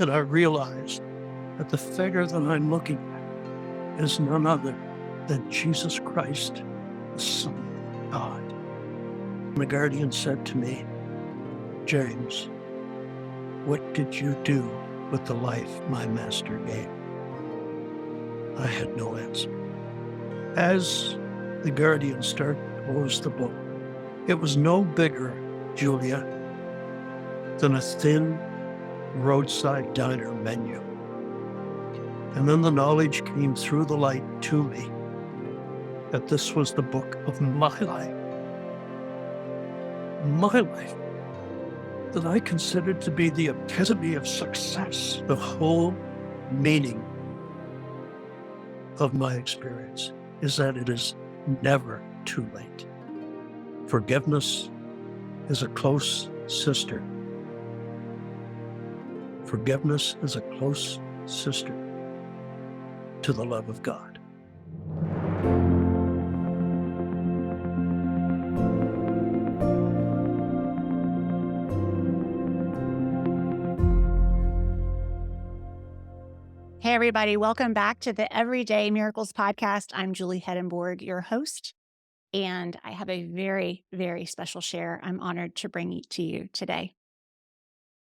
And I realized that the figure that I'm looking at is none other than Jesus Christ, the Son of God. The guardian said to me, "James, what did you do with the life my master gave?" I had no answer. As the guardian started to close the book, it was no bigger, Julia, than a thin roadside diner menu. And then the knowledge came through the light to me that this was the book of my life, that I considered to be the epitome of success, the whole meaning of my experience is that it is never too late. Forgiveness is a close sister. Forgiveness is a close sister to the love of God. Hey, everybody. Welcome back to the Everyday Miracles podcast. I'm Julie Hedenborg, your host, and I have a very, very special share I'm honored to bring to you today.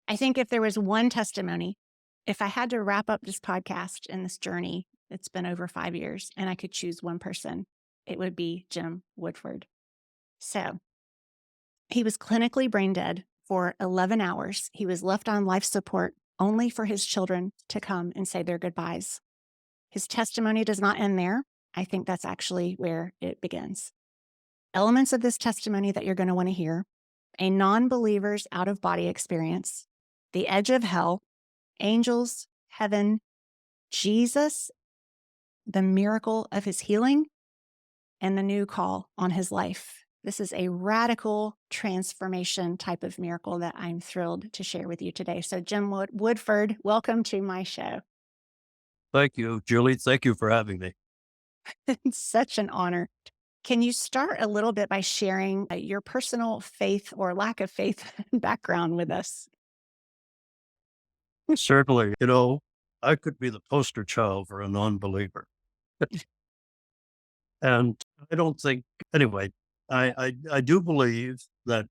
I think if there was one testimony, if I had to wrap up this podcast and this journey, it's been over 5 years, and I could choose one person, it would be Jim Woodford. So he was clinically brain dead for 11 hours. He was left on life support only for his children to come and say their goodbyes. His testimony does not end there. I think that's actually where it begins. Elements of this testimony that you're going to want to hear: a non-believer's out-of-body experience, the edge of hell, angels, heaven, Jesus, the miracle of his healing, and the new call on his life. This is a radical transformation type of miracle that I'm thrilled to share with you today. So Jim Woodford, welcome to my show. Thank you, Julie. Thank you for having me. It's such an honor. Can you start a little bit by sharing your personal faith or lack of faith background with us? Certainly, I could be the poster child for a non-believer. And I don't think, anyway, I do believe that,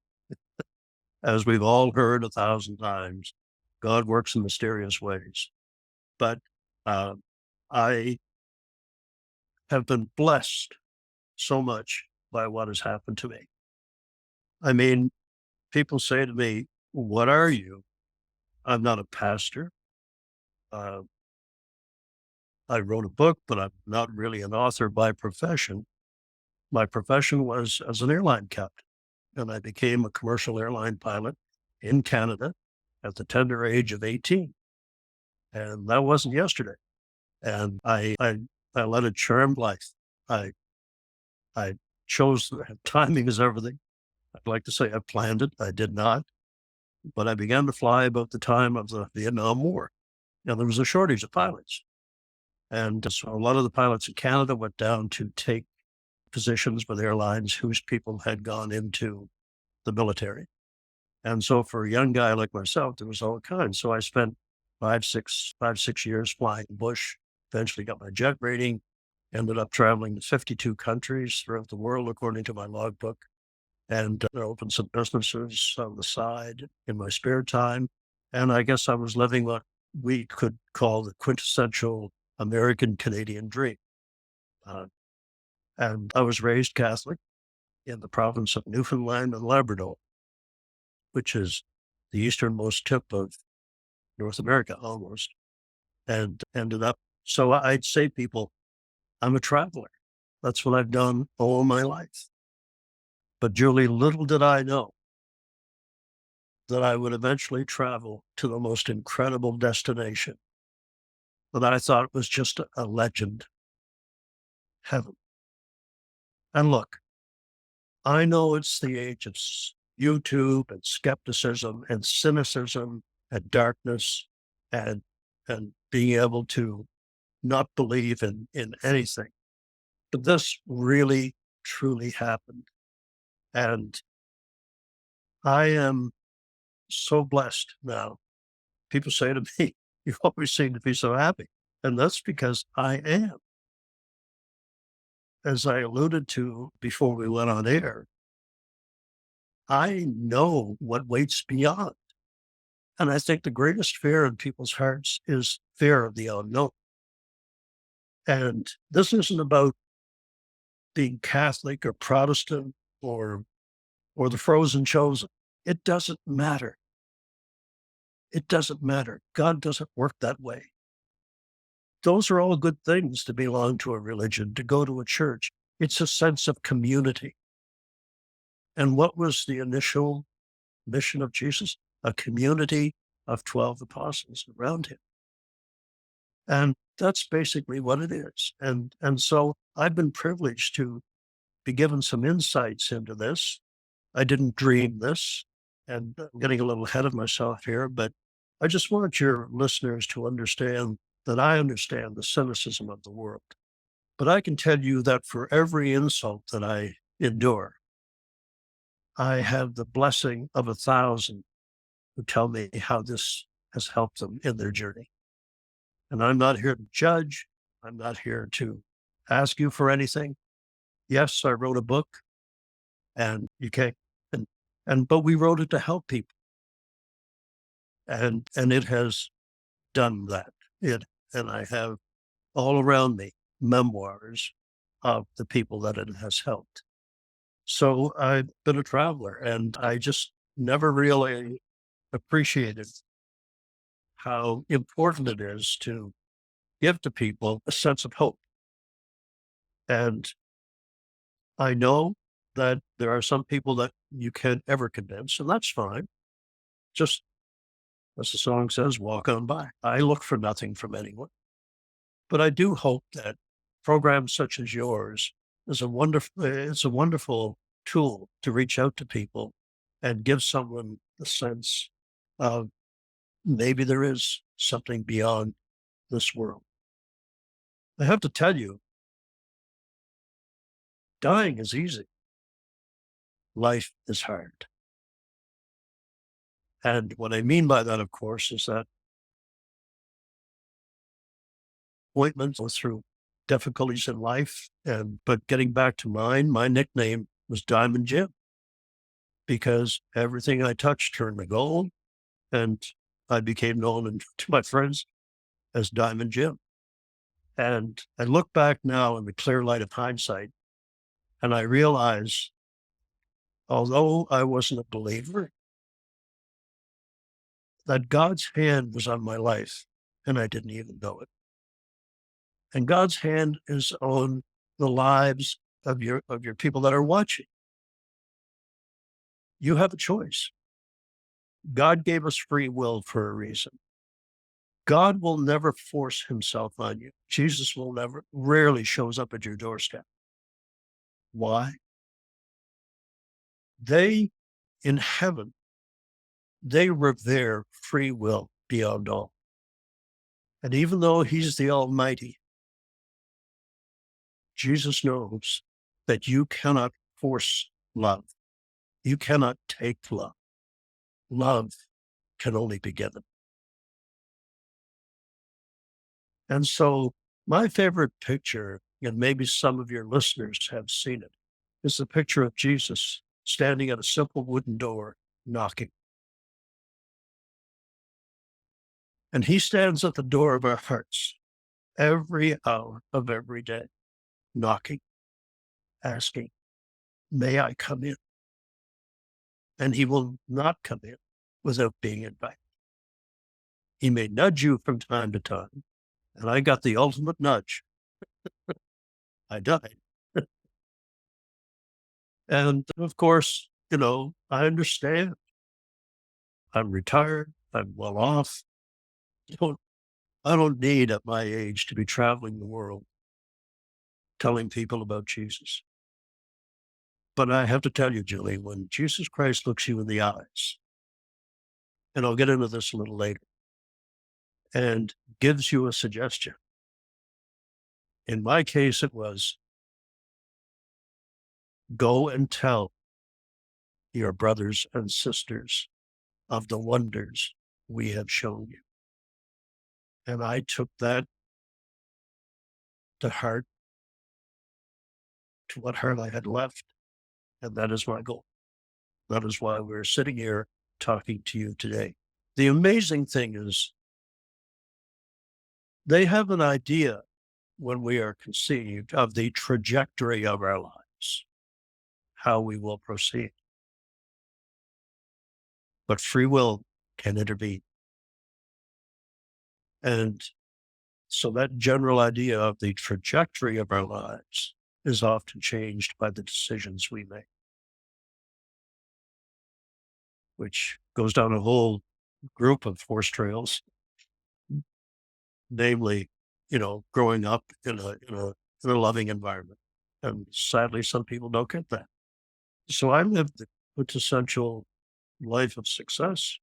as we've all heard 1,000 times, God works in mysterious ways. But I have been blessed so much by what has happened to me. I mean, people say to me, "What are you?" I'm not a pastor. Uh, I wrote a book, but I'm not really an author by profession. My profession was as an airline captain, and I became a commercial airline pilot in Canada at the tender age of 18. And that wasn't yesterday. And I led a charmed life. I I chose, timing is everything. I'd like to say I planned it. I did not. But I began to fly about the time of the Vietnam War. And there was a shortage of pilots. And so a lot of the pilots in Canada went down to take positions with airlines whose people had gone into the military. And so for a young guy like myself, there was all kinds. So I spent 5, 6 years flying bush, eventually got my jet rating, ended up traveling to 52 countries throughout the world, according to my logbook, and opened some businesses on the side in my spare time. And I guess I was living what we could call the quintessential American Canadian dream. And I was raised Catholic in the province of Newfoundland and Labrador, which is the easternmost tip of North America almost, and ended up. So I'd say, people, I'm a traveler. That's what I've done all my life. But Julie, little did I know that I would eventually travel to the most incredible destination that I thought was just a legend, heaven. And look, I know it's the age of YouTube and skepticism and cynicism and darkness and being able to not believe in anything. But this really, truly happened. And I am so blessed now. People say to me, You always seem to be so happy. And that's because I am. As I alluded to before we went on air, I know what waits beyond. And I think the greatest fear in people's hearts is fear of the unknown. And this isn't about being Catholic or Protestant or the frozen chosen. It doesn't matter. It doesn't matter. God doesn't work that way. Those are all good things to belong to a religion, to go to a church. It's a sense of community. And what was the initial mission of Jesus? A community of 12 apostles around him. And that's basically what it is. And so I've been privileged to be given some insights into this. I didn't dream this, and I'm getting a little ahead of myself here, but I just want your listeners to understand that I understand the cynicism of the world. But I can tell you that for every insult that I endure, I have the blessing of 1,000 who tell me how this has helped them in their journey. And I'm not here to judge. I'm not here to ask you for anything. Yes, I wrote a book and you can't, but we wrote it to help people. And it has done that. And I have all around me memoirs of the people that it has helped. So I've been a traveler and I just never really appreciated how important it is to give to people a sense of hope. And I know that there are some people that you can't ever convince, and that's fine. Just as the song says, walk on by. I look for nothing from anyone. But I do hope that programs such as yours it's a wonderful tool to reach out to people and give someone the sense of maybe there is something beyond this world. I have to tell you, dying is easy. Life is hard. And what I mean by that, of course, is that appointments go through difficulties in life. But getting back to mine, my nickname was Diamond Jim because everything I touched turned to gold. And I became known to my friends as Diamond Jim. And I look back now in the clear light of hindsight, and I realize, although I wasn't a believer, that God's hand was on my life, and I didn't even know it. And God's hand is on the lives of your people that are watching. You have a choice. God gave us free will for a reason. God will never force himself on you. Jesus rarely shows up at your doorstep. Why? They in heaven, they revere free will beyond all. And even though he's the Almighty, Jesus knows that you cannot force love. You cannot take love. Love can only be given. And so my favorite picture, and maybe some of your listeners have seen it, is the picture of Jesus standing at a simple wooden door knocking. And he stands at the door of our hearts every hour of every day, knocking, asking, may I come in? And he will not come in without being invited. He may nudge you from time to time. And I got the ultimate nudge. I died. And of course, I understand. I'm retired. I'm well off. Don't, I don't need at my age to be traveling the world telling people about Jesus. But I have to tell you, Julie, when Jesus Christ looks you in the eyes, and I'll get into this a little later, and gives you a suggestion. In my case, it was go and tell your brothers and sisters of the wonders we have shown you. And I took that to heart, to what heart I had left. And that is my goal. That is why we're sitting here talking to you today. The amazing thing is they have an idea when we are conceived of the trajectory of our lives, how we will proceed. But free will can intervene. And so that general idea of the trajectory of our lives is often changed by the decisions we make, which goes down a whole group of horse trails, namely, growing up in a loving environment. And sadly, some people don't get that. So I lived the quintessential life of success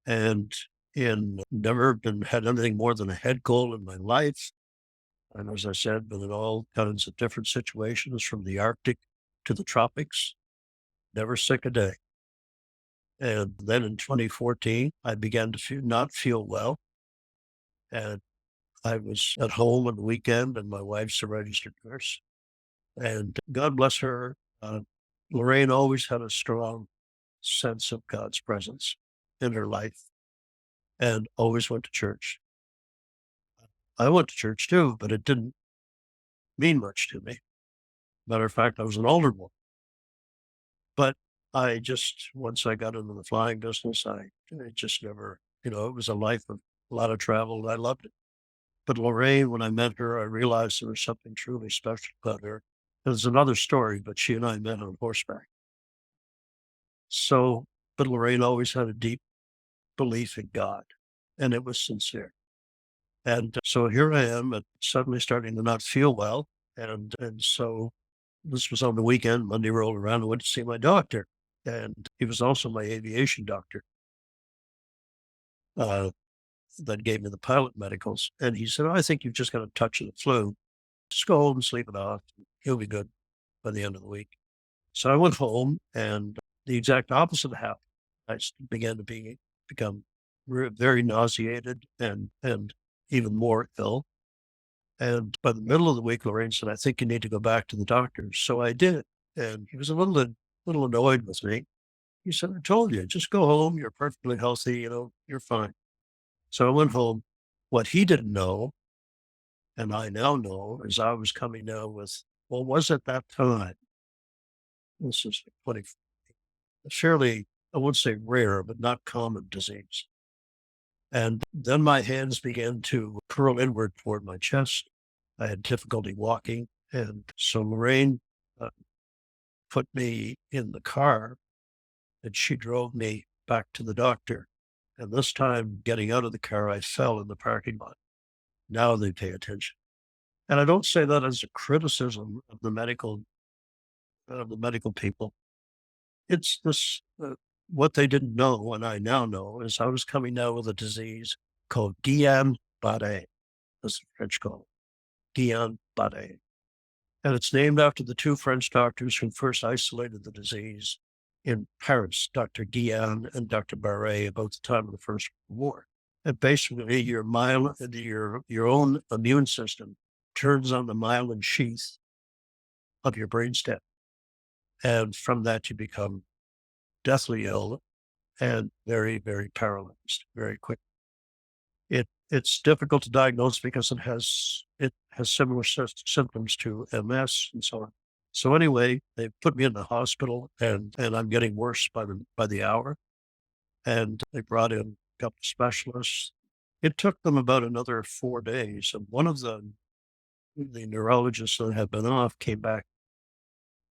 and in never been had anything more than a head cold in my life. And as I said, been in all kinds of different situations from the Arctic to the tropics, never sick a day. And then in 2014, I began to not feel well. And I was at home on the weekend, and my wife's a registered nurse. And God bless her. Lorraine always had a strong sense of God's presence in her life and always went to church. I went to church too, but it didn't mean much to me. Matter of fact, I was an older one. But I just, once I got into the flying business, I just never, it was a life of a lot of travel and I loved it. But Lorraine, when I met her, I realized there was something truly special about her. There's another story, but she and I met on horseback. So, but Lorraine always had a deep belief in God, and it was sincere. And so here I am, suddenly starting to not feel well, and so this was on the weekend. Monday rolled around. I went to see my doctor, and he was also my aviation doctor. Uh, that gave me the pilot medicals, and he said, "Oh, I think you've just got a touch of the flu. Just go home and sleep it off. You'll be good by the end of the week." So I went home, and the exact opposite happened. Began to become very nauseated and even more ill. And by the middle of the week, Lorraine said, "I think you need to go back to the doctor." So I did, and he was a little annoyed with me. He said, "I told you, just go home. You're perfectly healthy. You're fine." So I went home. What he didn't know, and I now know, is I was coming down with what was at that time. This is 20, a fairly, I wouldn't say rare, but not common disease. And then my hands began to curl inward toward my chest. I had difficulty walking. And so Lorraine uh, put me in the car and she drove me back to the doctor. And this time, getting out of the car, I fell in the parking lot. Now they pay attention. And I don't say that as a criticism of the medical people. It's this, what they didn't know, and I now know, is I was coming down with a disease called Guillain Barre. That's the French call it, Guillain Barre. And it's named after the two French doctors who first isolated the disease in Paris, Dr. Guillain and Dr. Barre, about the time of the First World War. And basically, your own immune system turns on the myelin sheath of your brainstem. And from that, you become deathly ill and very, very paralyzed very quickly. It's difficult to diagnose because it has similar symptoms to MS and so on. So anyway, they put me in the hospital and I'm getting worse by the hour. And they brought in a couple of specialists. It took them about another 4 days. And one of the neurologists that had been off came back,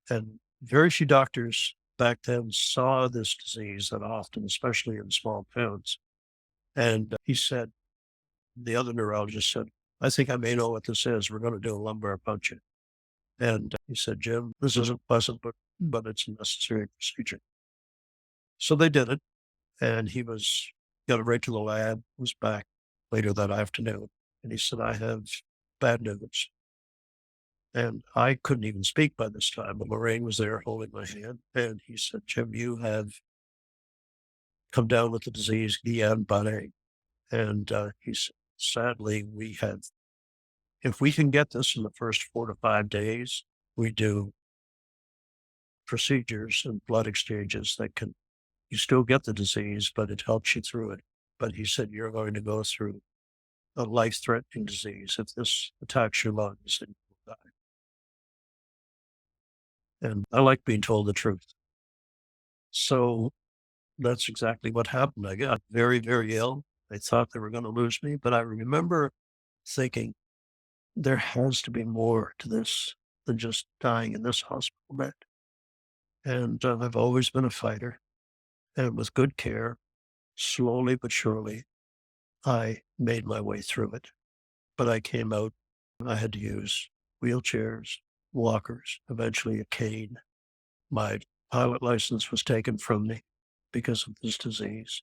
and very few doctors back then saw this disease that often, especially in small towns. And he said, the other neurologist said, "I think I may know what this is. We're going to do a lumbar puncture." And he said, "Jim, this isn't pleasant, but it's a necessary procedure." So they did it, and got it right to the lab, was back later that afternoon. And he said, "I have bad news." And I couldn't even speak by this time, but Lorraine was there holding my hand. And he said, "Jim, you have come down with the disease Guillain Barre." And he said, sadly, if we can get this in the first 4 to 5 days, we do procedures and blood exchanges that can, you still get the disease, but it helps you through it. But he said, you're going to go through a life threatening disease if this attacks your lungs and you'll die. And I like being told the truth. So that's exactly what happened. I got very, very ill. They thought they were going to lose me, but I remember thinking there has to be more to this than just dying in this hospital bed. And I've always been a fighter, and with good care, slowly but surely, I made my way through it. But I came out, I had to use wheelchairs, walkers, eventually a cane. My pilot license was taken from me because of this disease.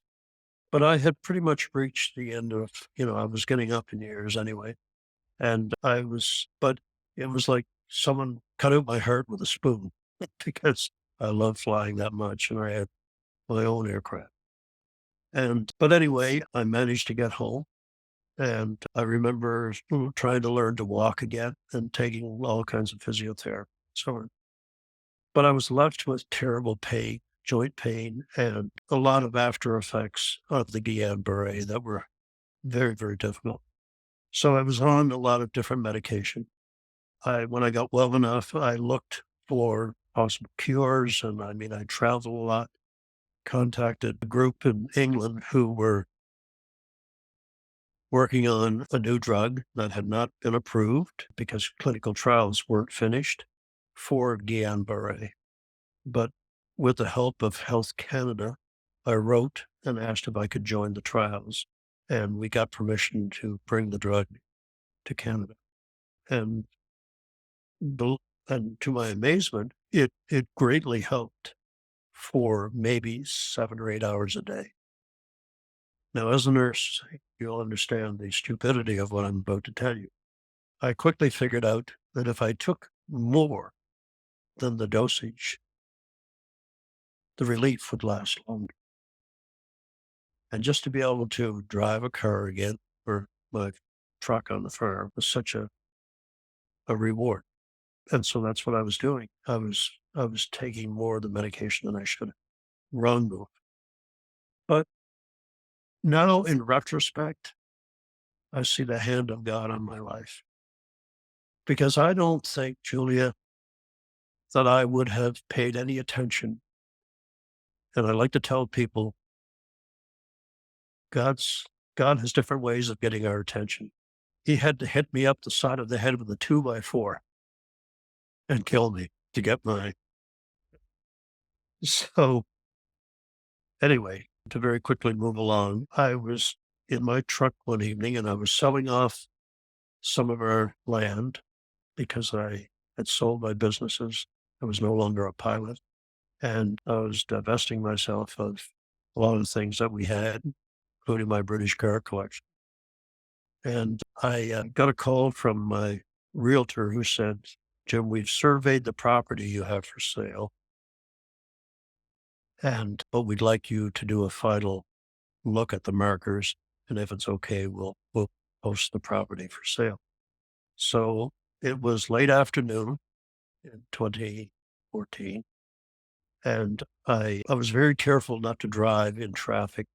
But I had pretty much reached the end of, I was getting up in years anyway. And but it was like someone cut out my heart with a spoon because I love flying that much and I had my own aircraft. But anyway, I managed to get home and I remember trying to learn to walk again and taking all kinds of physiotherapy. So, but I was left with terrible pain, joint pain, and a lot of after effects of the Guillain Barre that were very, very difficult. So I was on a lot of different medication. When I got well enough, I looked for possible cures. And I mean, I traveled a lot, contacted a group in England who were working on a new drug that had not been approved because clinical trials weren't finished for Guillain-Barré. But with the help of Health Canada, I wrote and asked if I could join the trials, and we got permission to bring the drug to Canada. And and to my amazement, it greatly helped for maybe 7 or 8 hours a day. Now, as a nurse, you'll understand the stupidity of what I'm about to tell you. I quickly figured out that if I took more than the dosage, the relief would last longer. And just to be able to drive a car again or my truck on the farm was such a reward. And so that's what I was doing. I was taking more of the medication than I should have. Wrong move. But now in retrospect, I see the hand of God on my life. Because I don't think, Julia, that I would have paid any attention. And I like to tell people God's God has different ways of getting our attention. He had to hit me up the side of the head with a 2x4 and kill me to get mine. So anyway, to very quickly move along, I was in my truck one evening and I was selling off some of our land because I had sold my businesses. I was no longer a pilot and I was divesting myself of a lot of things that we had, including my British car collection. And I got a call from my realtor who said, Jim, we've surveyed the property you have for sale. But we'd like you to do a final look at the markers. And if it's okay, we'll post the property for sale. So it was late afternoon in 2014. And I was very careful not to drive in traffic,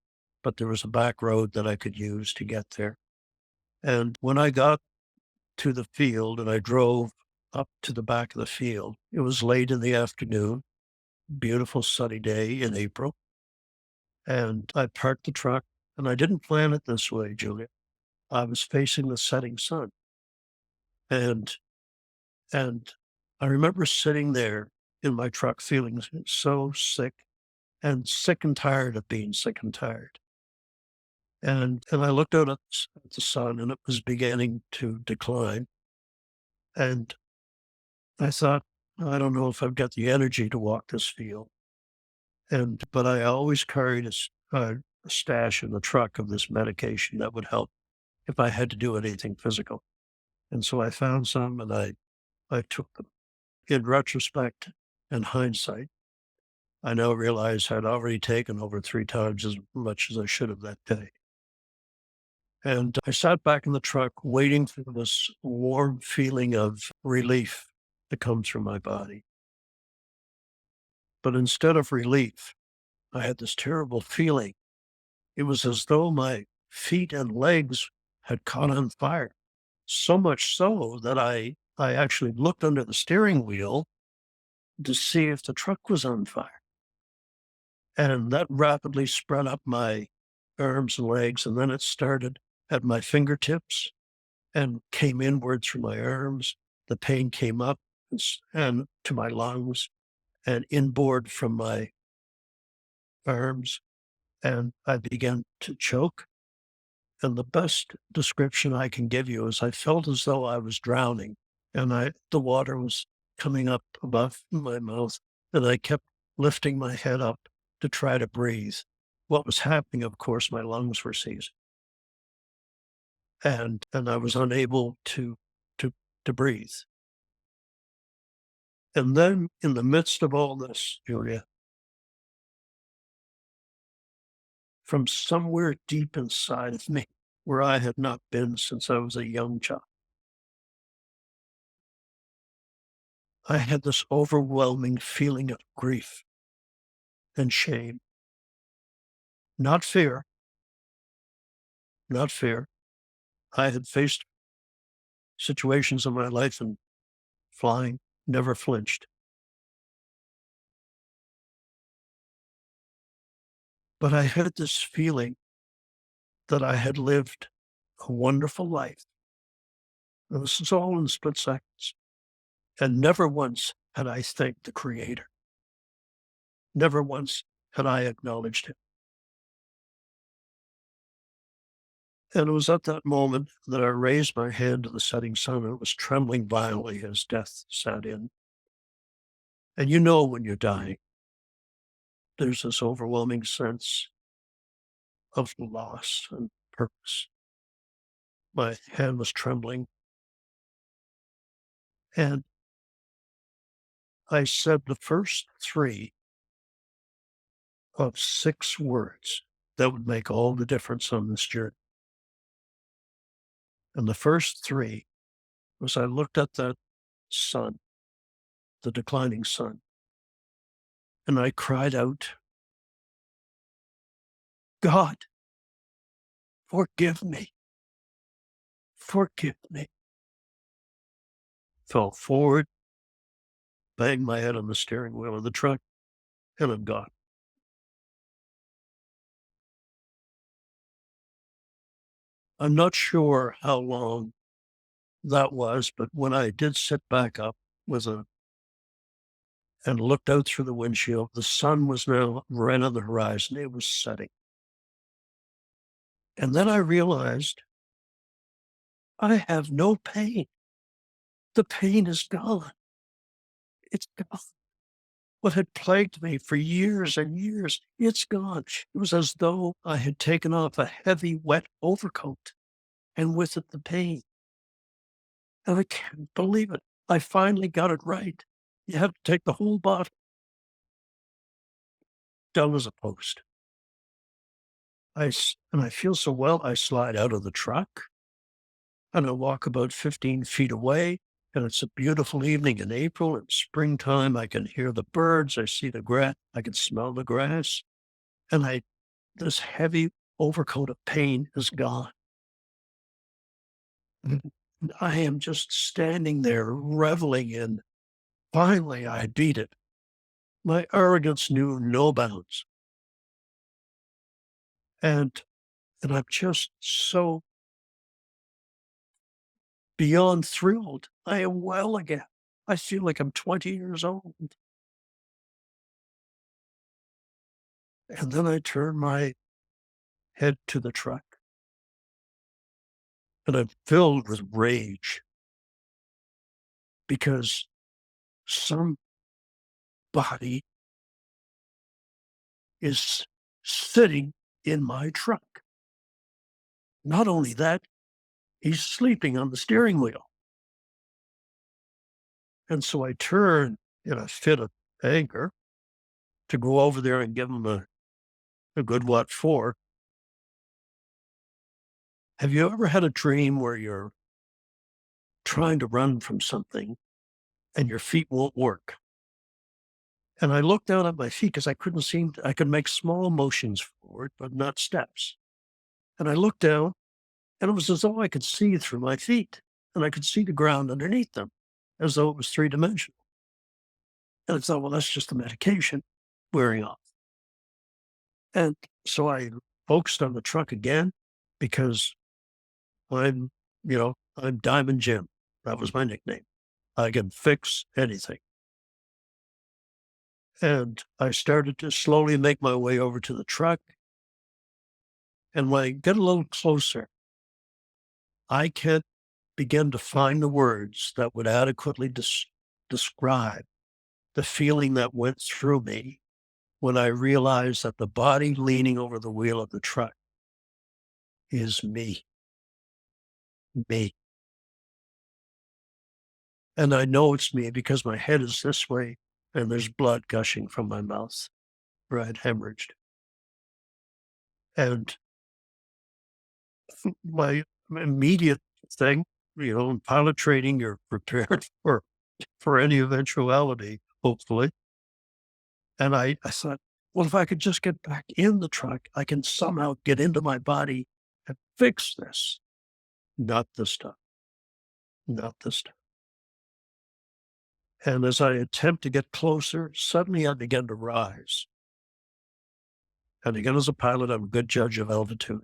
but there was a back road that I could use to get there. And when I got to the field and I drove up to the back of the field, it was late in the afternoon, beautiful sunny day in April. And I parked the truck and I didn't plan it this way, Julia. I was facing the setting sun. And and I remember sitting there in my truck feeling so sick and sick and tired of being sick and tired. And I looked out at the sun and it was beginning to decline. And I thought, I don't know if I've got the energy to walk this field. But I always carried a stash in the truck of this medication that would help if I had to do anything physical. And so I found some and I took them. In retrospect and hindsight, I now realize I'd already taken over 3 times as much as I should have that day. And I sat back in the truck waiting for this warm feeling of relief that comes from my body. But instead of relief, I had this terrible feeling. It was as though my feet and legs had caught on fire. So much so that I actually looked under the steering wheel to see if the truck was on fire. And that rapidly spread up my arms and legs. And then it started at my fingertips and came inwards from my arms. The pain came up and to my lungs and inboard from my arms. And I began to choke. And the best description I can give you is I felt as though I was drowning and the water was coming up above my mouth, and I kept lifting my head up to try to breathe. What was happening, of course, my lungs were seizing, and I was unable to to breathe. And then in the midst of all this, Julia, from somewhere deep inside of me, where I had not been since I was a young child, I had this overwhelming feeling of grief and shame. Not fear, not fear. I had faced situations in my life and flying, never flinched. But I had this feeling that I had lived a wonderful life. And this is all in split seconds. And never once had I thanked the Creator. Never once had I acknowledged Him. And it was at that moment that I raised my head to the setting sun and was trembling violently as death sat in. And you know when you're dying, there's this overwhelming sense of loss and purpose. My hand was trembling, and I said the first three of 6 words that would make all the difference on this journey. And the first 3 was I looked at that sun, the declining sun, and I cried out, "God, forgive me, forgive me." Fell forward, banged my head on the steering wheel of the truck, and I'm gone. I'm not sure how long that was, but when I did sit back up with a and looked out through the windshield, the sun was now right on the horizon. It was setting. And then I realized I have no pain. The pain is gone. It's gone. What had plagued me for years and years, it's gone. It was as though I had taken off a heavy, wet overcoat and with it the pain. And I can't believe it. I finally got it right. You have to take the whole bottle down as a post. And I feel so well, I slide out of the truck and I walk about 15 feet away. And it's a beautiful evening in April. In springtime, I can hear the birds. I see the grass. I can smell the grass. And this heavy overcoat of pain is gone. And I am just standing there reveling in, finally, I beat it. My arrogance knew no bounds. And, and I'm just so beyond thrilled. I am well again. I feel like I'm 20 years old. And then I turn my head to the truck and I'm filled with rage because somebody is sitting in my truck. Not only that, he's sleeping on the steering wheel. And so I turn in a fit of anger to go over there and give him a good what for. Have you ever had a dream where you're trying to run from something and your feet won't work? And I looked down at my feet because I could make small motions forward, but not steps. And I looked down and it was as though I could see through my feet and I could see the ground underneath them as though it was three dimensional. And I thought, well, that's just the medication wearing off. And so I focused on the truck again because I'm, I'm Diamond Jim. That was my nickname. I can fix anything. And I started to slowly make my way over to the truck. And when I get a little closer, I can't begin to find the words that would adequately describe the feeling that went through me when I realized that the body leaning over the wheel of the truck is me, me. And I know it's me because my head is this way and there's blood gushing from my mouth where I'd hemorrhaged. And my immediate thing, in pilot training, you're prepared for any eventuality, hopefully. And I thought, well, if I could just get back in the truck, I can somehow get into my body and fix this. Not this time. Not this time. And as I attempt to get closer, suddenly I begin to rise. And again, as a pilot, I'm a good judge of altitude.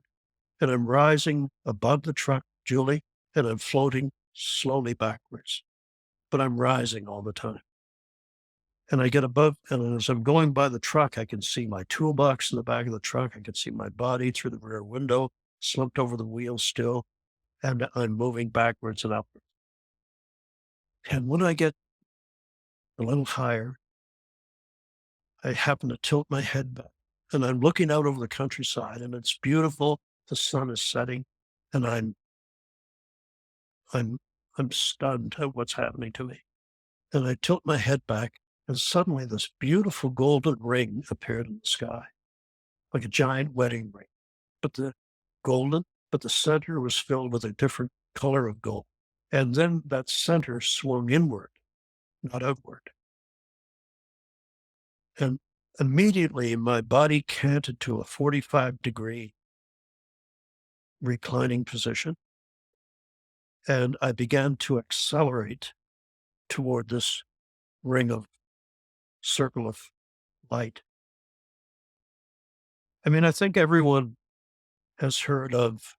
And I'm rising above the truck, Julie, and I'm floating slowly backwards. But I'm rising all the time. And I get above, and as I'm going by the truck, I can see my toolbox in the back of the truck. I can see my body through the rear window, slumped over the wheel still, and I'm moving backwards and upwards. And when I get a little higher, I happen to tilt my head back, and I'm looking out over the countryside, and it's beautiful. The sun is setting, and I'm I'm stunned at what's happening to me. And I tilt my head back, and suddenly this beautiful golden ring appeared in the sky, like a giant wedding ring. But the golden, but the center was filled with a different color of gold. And then that center swung inward, not outward. And immediately my body canted to a 45-degree reclining position. And I began to accelerate toward this ring of circle of light. I mean, I think everyone has heard of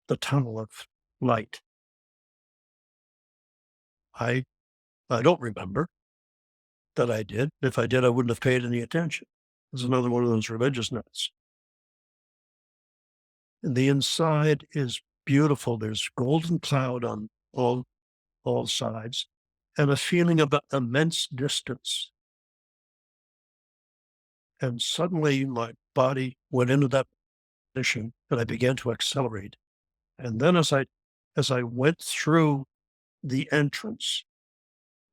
the tunnel of light. I I don't remember that I did. If I did, I wouldn't have paid any attention. It's another one of those religious nuts. And the inside is beautiful. There's golden cloud on all sides, and a feeling of immense distance. And suddenly my body went into that position and I began to accelerate. And then as I went through the entrance,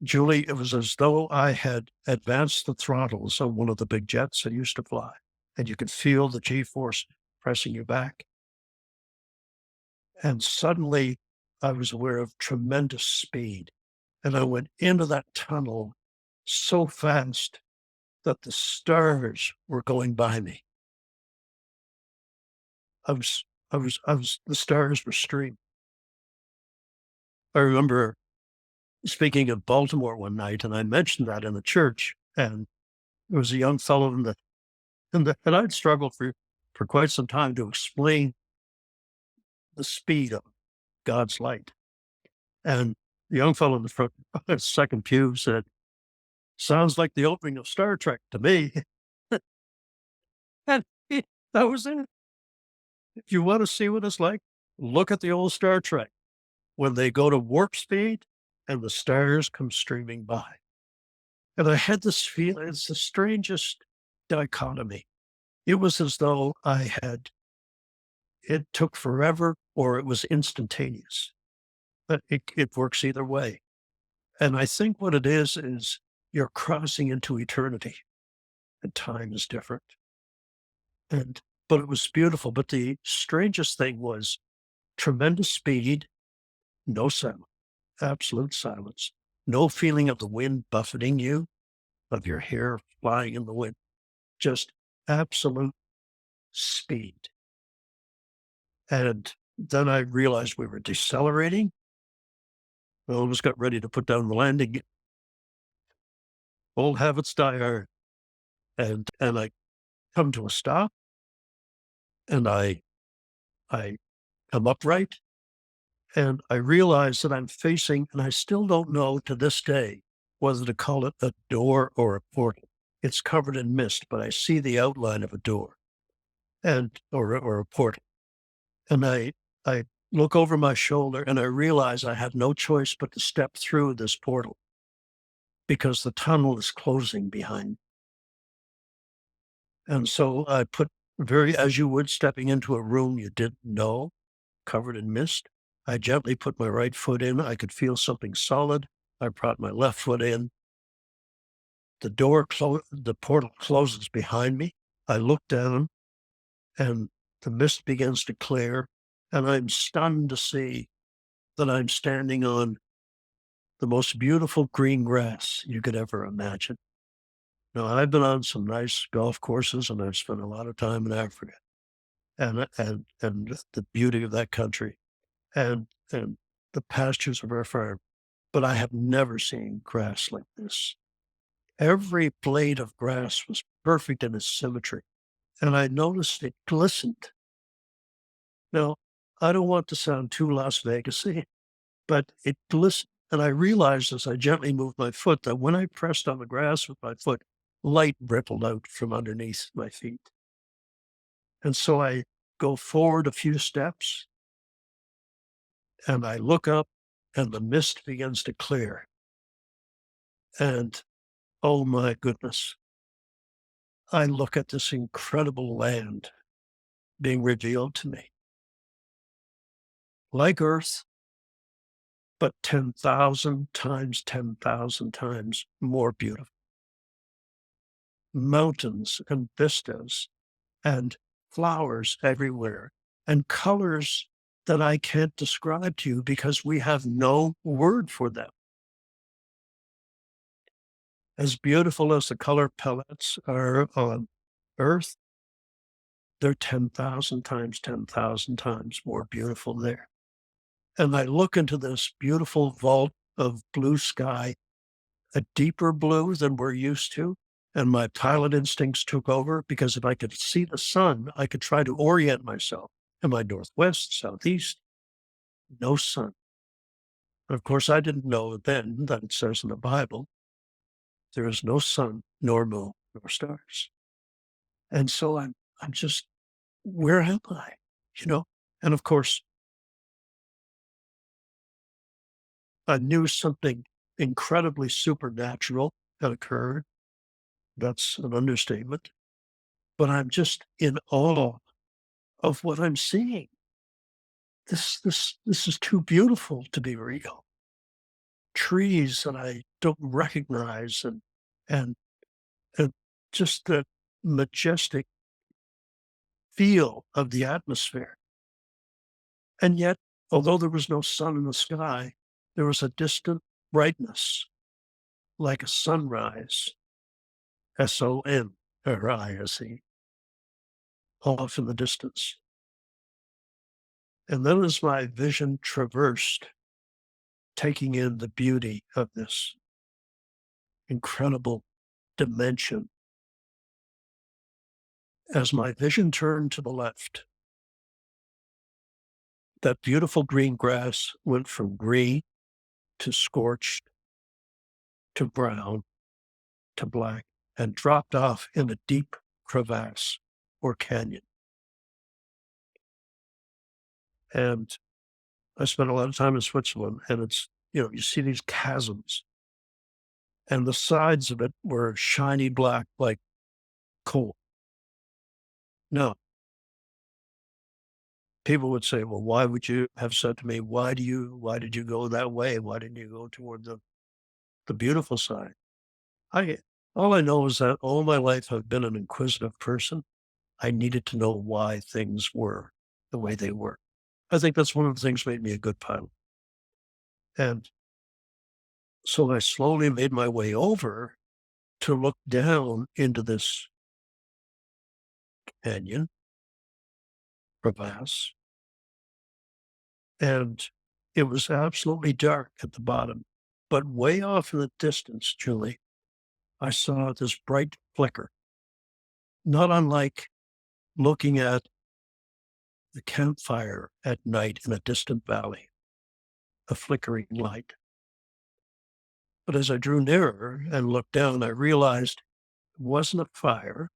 Julie, it was as though I had advanced the throttles on one of the big jets I used to fly, and you could feel the G-force pressing you back. And suddenly I was aware of tremendous speed, and I went into that tunnel so fast that the stars were going by me. The stars were streaming. I remember speaking of Baltimore one night, and I mentioned that in the church, and there was a young fellow and I'd struggled for quite some time to explain the speed of God's light. And the young fellow in the front, second pew said, "Sounds like the opening of Star Trek to me." And that was it. If you want to see what it's like, look at the old Star Trek when they go to warp speed and the stars come streaming by. And I had this feeling, it's the strangest dichotomy. It was as though it took forever or it was instantaneous. But it works either way. And I think what it is you're crossing into eternity and time is different. But it was beautiful. But the strangest thing was tremendous speed, no sound, absolute silence, no feeling of the wind buffeting you, of your hair flying in the wind, just absolute speed. And then I realized we were decelerating. I almost got ready to put down the landing. Old habits die hard. And I come to a stop and I come upright and I realize that I'm facing, and I still don't know to this day whether to call it a door or a portal. It's covered in mist, but I see the outline of a door and or a portal. And I look over my shoulder and I realize I have no choice but to step through this portal because the tunnel is closing behind me. And so I put very, as you would stepping into a room you didn't know, covered in mist. I gently put my right foot in. I could feel something solid. I brought my left foot in. The portal closes behind me. I look down and the mist begins to clear. And I'm stunned to see that I'm standing on the most beautiful green grass you could ever imagine. Now, I've been on some nice golf courses and I've spent a lot of time in Africa and the beauty of that country and the pastures of our farm. But I have never seen grass like this. Every blade of grass was perfect in its symmetry, and I noticed it glistened. Now, I don't want to sound too Las Vegasy, but it glistened. And I realized as I gently moved my foot that when I pressed on the grass with my foot, light rippled out from underneath my feet. And so I go forward a few steps and I look up and the mist begins to clear. And oh my goodness, I look at this incredible land being revealed to me. Like Earth, but 10,000 times 10,000 times more beautiful. Mountains and vistas and flowers everywhere and colors that I can't describe to you because we have no word for them. As beautiful as the color palettes are on Earth, they're 10,000 times 10,000 times more beautiful there. And I look into this beautiful vault of blue sky, a deeper blue than we're used to. And my pilot instincts took over because if I could see the sun, I could try to orient myself. Am I northwest, southeast? No sun. And of course, I didn't know then that it says in the Bible, there is no sun, nor moon, nor stars. And so I'm just, where am I? You know? And of course, I knew something incredibly supernatural had occurred. That's an understatement. But I'm just in awe of what I'm seeing. This is too beautiful to be real. Trees that I don't recognize and and just the majestic feel of the atmosphere. And yet, although there was no sun in the sky, there was a distant brightness like a sunrise, SONRISE, off in the distance. And then as my vision traversed, taking in the beauty of this incredible dimension, as my vision turned to the left, that beautiful green grass went from green to scorched to brown to black and dropped off in a deep crevasse or canyon. And I spent a lot of time in Switzerland, and it's, you see these chasms, and the sides of it were shiny black like coal. Now, people would say, well, why would you have said to me, why did you go that way? Why didn't you go toward the beautiful side? I all I know is that all my life I've been an inquisitive person. I needed to know why things were the way they were. I think that's one of the things that made me a good pilot. And so I slowly made my way over to look down into this canyon, crevasse, and it was absolutely dark at the bottom. But way off in the distance, Julie, I saw this bright flicker, not unlike looking at the campfire at night in a distant valley, a flickering light. But as I drew nearer and looked down, I realized it wasn't a fire.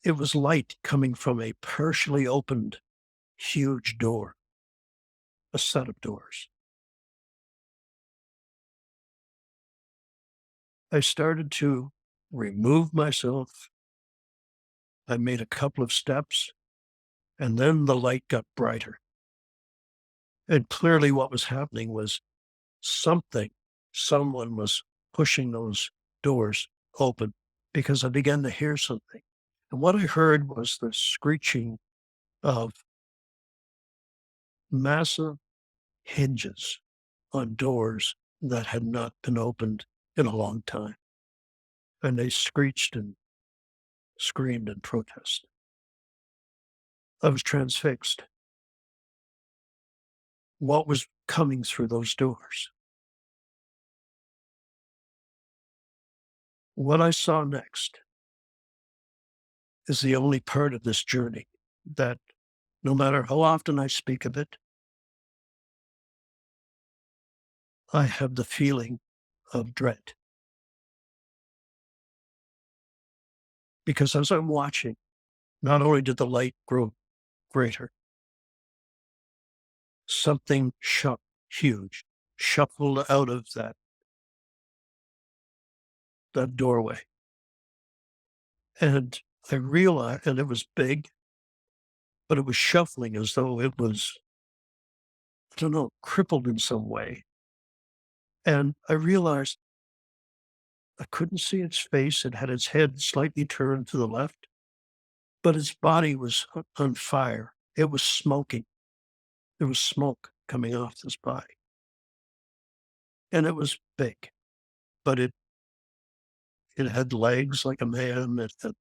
It was light coming from a partially opened, huge door, a set of doors. I started to remove myself. I made a couple of steps, and then the light got brighter. And clearly, what was happening was something, someone was pushing those doors open because I began to hear something. And what I heard was the screeching of massive hinges on doors that had not been opened in a long time. And they screeched and screamed in protest. I was transfixed. What was coming through those doors? What I saw next is the only part of this journey that, no matter how often I speak of it, I have the feeling of dread. Because as I'm watching, not only did the light grow greater, something huge shuffled out of that doorway. And I realized, and it was big, but it was shuffling as though it was, I don't know, crippled in some way. And I realized I couldn't see its face. It had its head slightly turned to the left, but its body was on fire. It was smoking. There was smoke coming off this body. And it was big, but it had legs like a man. It had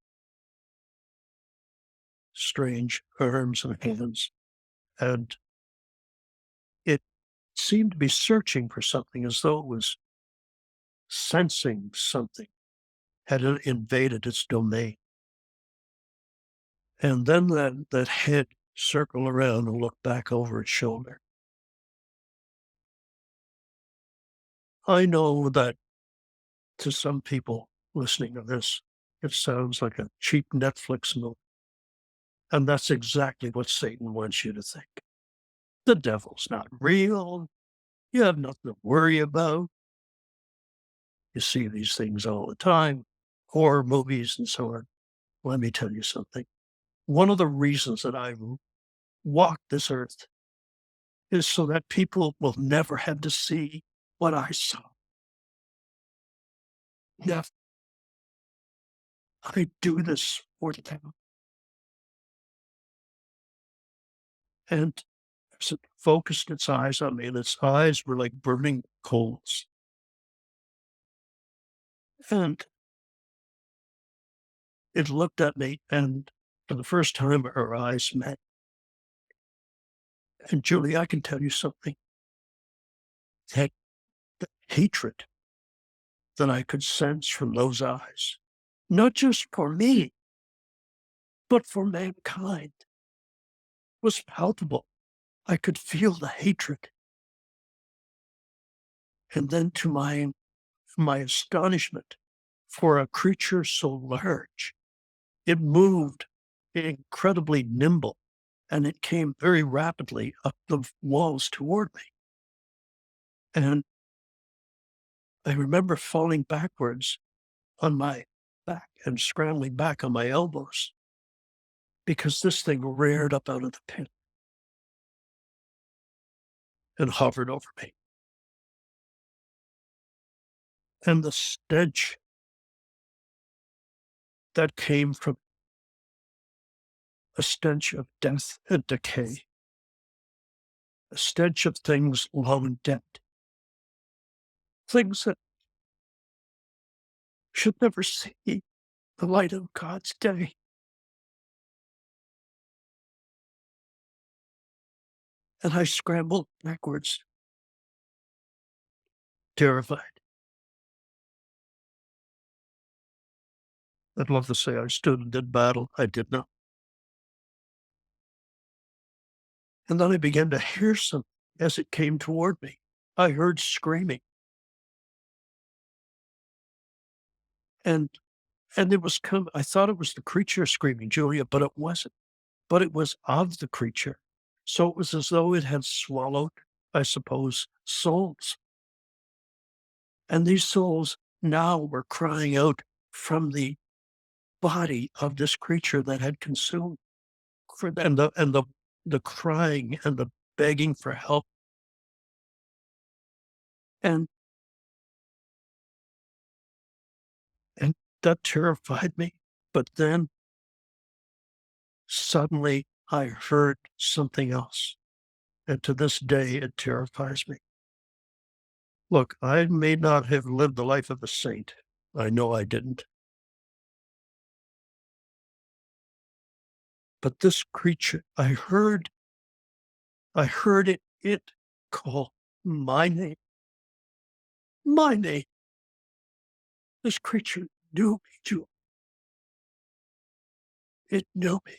strange arms and hands. And it seemed to be searching for something as though it was sensing something had invaded its domain. And then that head circled around and looked back over its shoulder. I know that to some people listening to this, it sounds like a cheap Netflix movie. And that's exactly what Satan wants you to think. The devil's not real. You have nothing to worry about. You see these things all the time, horror movies and so on. Let me tell you something. One of the reasons that I walk this earth is so that people will never have to see what I saw. Never. I do this for them. And as it focused its eyes on me, and its eyes were like burning coals. And it looked at me, and for the first time, our eyes met. And Julie, I can tell you something. That the hatred that I could sense from those eyes, not just for me, but for mankind, was palpable. I could feel the hatred. And then to my astonishment, for a creature so large, it moved incredibly nimble, and it came very rapidly up the walls toward me. And I remember falling backwards on my back and scrambling back on my elbows because this thing reared up out of the pit and hovered over me. And the stench that came from a stench of death and decay a stench of things long dead, things that should never see the light of God's day. And I scrambled backwards, terrified. I'd love to say I stood and did battle. I did not. And then I began to hear something as it came toward me. I heard screaming, and it was I thought it was the creature screaming, Julia, but it wasn't. But it was of the creature. So it was as though it had swallowed, I suppose, souls. And these souls now were crying out from the body of this creature that had consumed. And the crying and the begging for help. And and that terrified me. But then suddenly I heard something else. And to this day, it terrifies me. Look, I may not have lived the life of a saint. I know I didn't. But this creature, I heard it call my name. My name. This creature knew me, Julie. It knew me.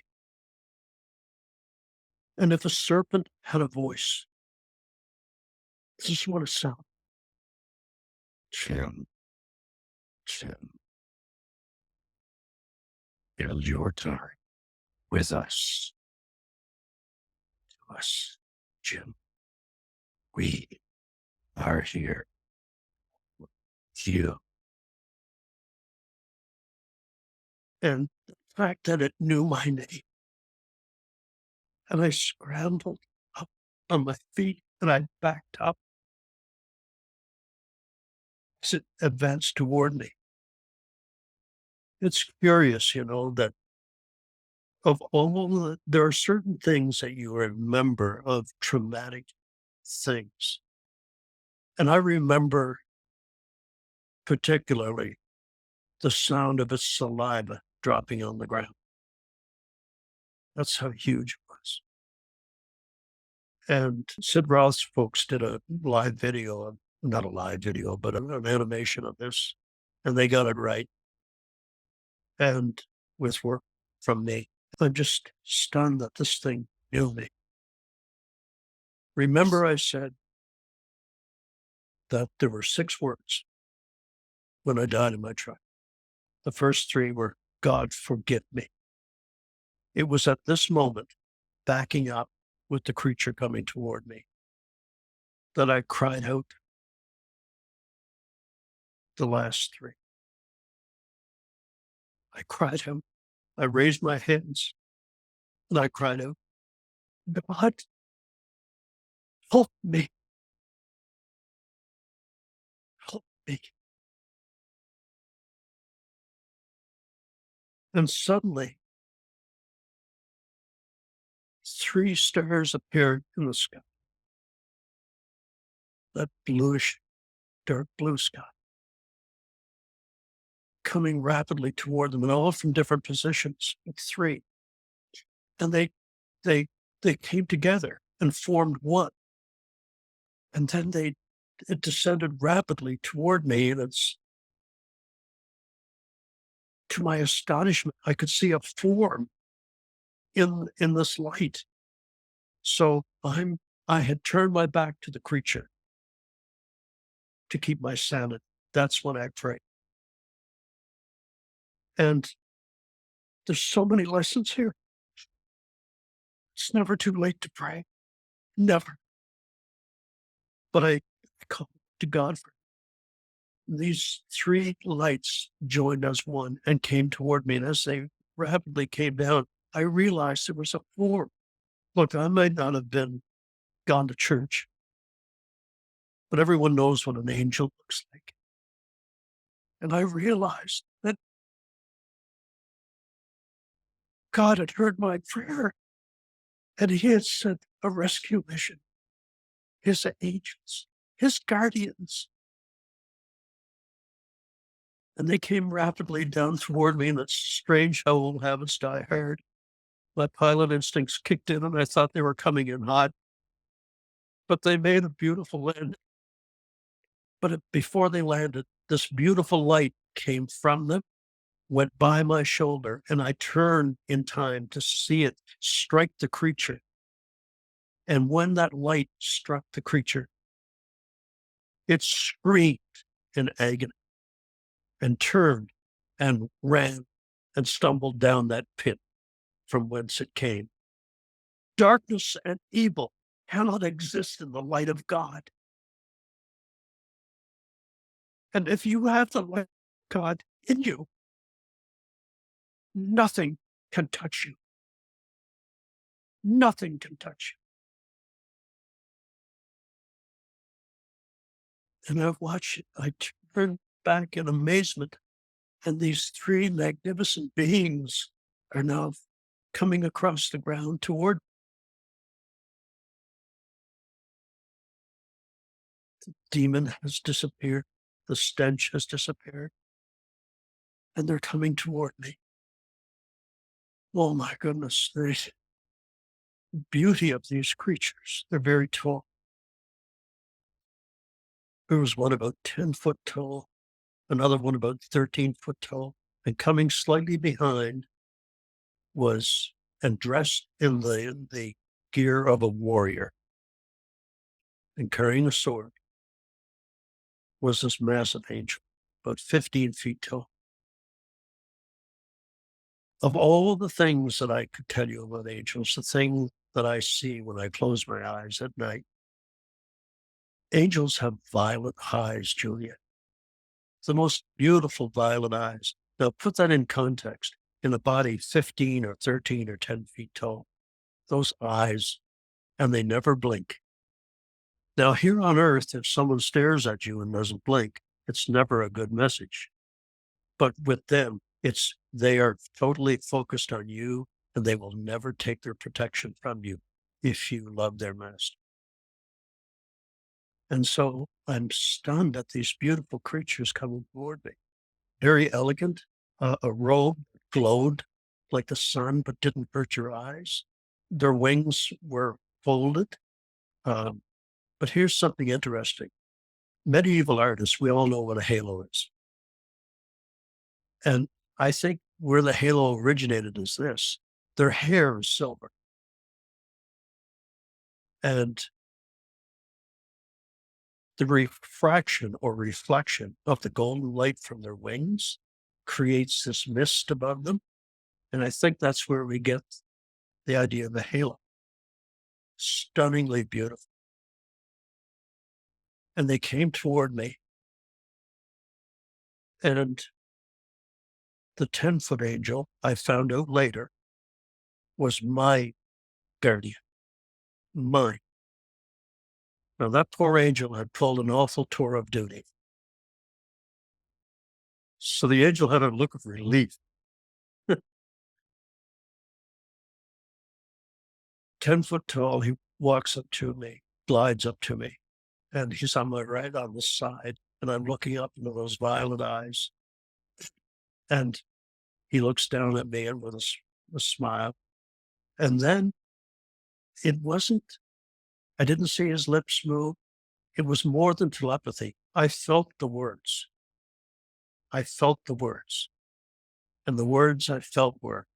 And if a serpent had a voice, this is what it sounded. Jim, Jim, it's your turn with us. To us, Jim. We are here with you. And the fact that it knew my name, and I scrambled up on my feet and I backed up as it advanced toward me. It's curious, that of all there are certain things that you remember of traumatic things. And I remember particularly the sound of its saliva dropping on the ground. That's how huge it was. And Sid Roth's folks did a live video of, not a live video, but an animation of this, and they got it right. And with work from me, I'm just stunned that this thing knew me. Remember, I said that there were 6 words when I died in my truck. The first 3 were, God, forgive me. It was at this moment, backing up with the creature coming toward me, that I cried out the last 3. I cried out. I raised my hands and I cried out, God, help me. Help me. And suddenly, 3 stars appeared in the sky. That bluish, dark blue sky, coming rapidly toward them, and all from different positions. 3, and they they came together and formed one, and then it descended rapidly toward me, and it's to my astonishment, I could see a form in this light. So I had turned my back to the creature to keep my sanity. That's when I prayed. And there's so many lessons here. It's never too late to pray. Never. But I call to God for these 3 lights joined as one and came toward me. And as they rapidly came down, I realized there was a form. Look, I might not have gone to church, but everyone knows what an angel looks like. And I realized that God had heard my prayer and he had sent a rescue mission his angels, his guardians. And they came rapidly down toward me, and it's strange how old habits die hard. My pilot instincts kicked in, and I thought they were coming in hot, but they made a beautiful land. But before they landed, this beautiful light came from them, went by my shoulder, and I turned in time to see it strike the creature. And when that light struck the creature, it screamed in agony and turned and ran and stumbled down that pit from whence it came. Darkness and evil cannot exist in the light of God. And if you have the light of God in you, nothing can touch you. Nothing can touch you. And I've watched it. I turn back in amazement, and these three magnificent beings are now coming across the ground toward the demon has disappeared. The stench has disappeared, and they're coming toward me. Oh my goodness, the beauty of these creatures. They're very tall. There was one about 10 foot tall, another one about 13 foot tall, and coming slightly behind was, and dressed in the gear of a warrior and carrying a sword, was this massive angel, about 15 feet tall. Of all the things that I could tell you about angels, the thing that I see when I close my eyes at night, angels have violet eyes, Julia. The most beautiful violet eyes. Now put that in context. In a body 15 or 13 or 10 feet tall, those eyes, and they never blink. Now here on earth, if someone stares at you and doesn't blink, it's never a good message. But with them, they are totally focused on you, and they will never take their protection from you if you love their master. And so I'm stunned at these beautiful creatures coming toward me. Very elegant, a robe glowed like the sun, but didn't hurt your eyes. Their wings were folded. But here's something interesting. Medieval artists, we all know what a halo is. And I think where the halo originated is this: their hair is silver. And the refraction or reflection of the golden light from their wings creates this mist above them. And I think that's where we get the idea of a halo. Stunningly beautiful. And they came toward me. And the 10-foot angel, I found out later, was my guardian, mine. Now, that poor angel had pulled an awful tour of duty. So the angel had a look of relief. 10 foot tall, he walks up to me, glides up to me, and he's on my right on the side. And I'm looking up into those violet eyes. And he looks down at me and with a smile. And then I didn't see his lips move. It was more than telepathy. I felt the words. I felt the words. And the words I felt were,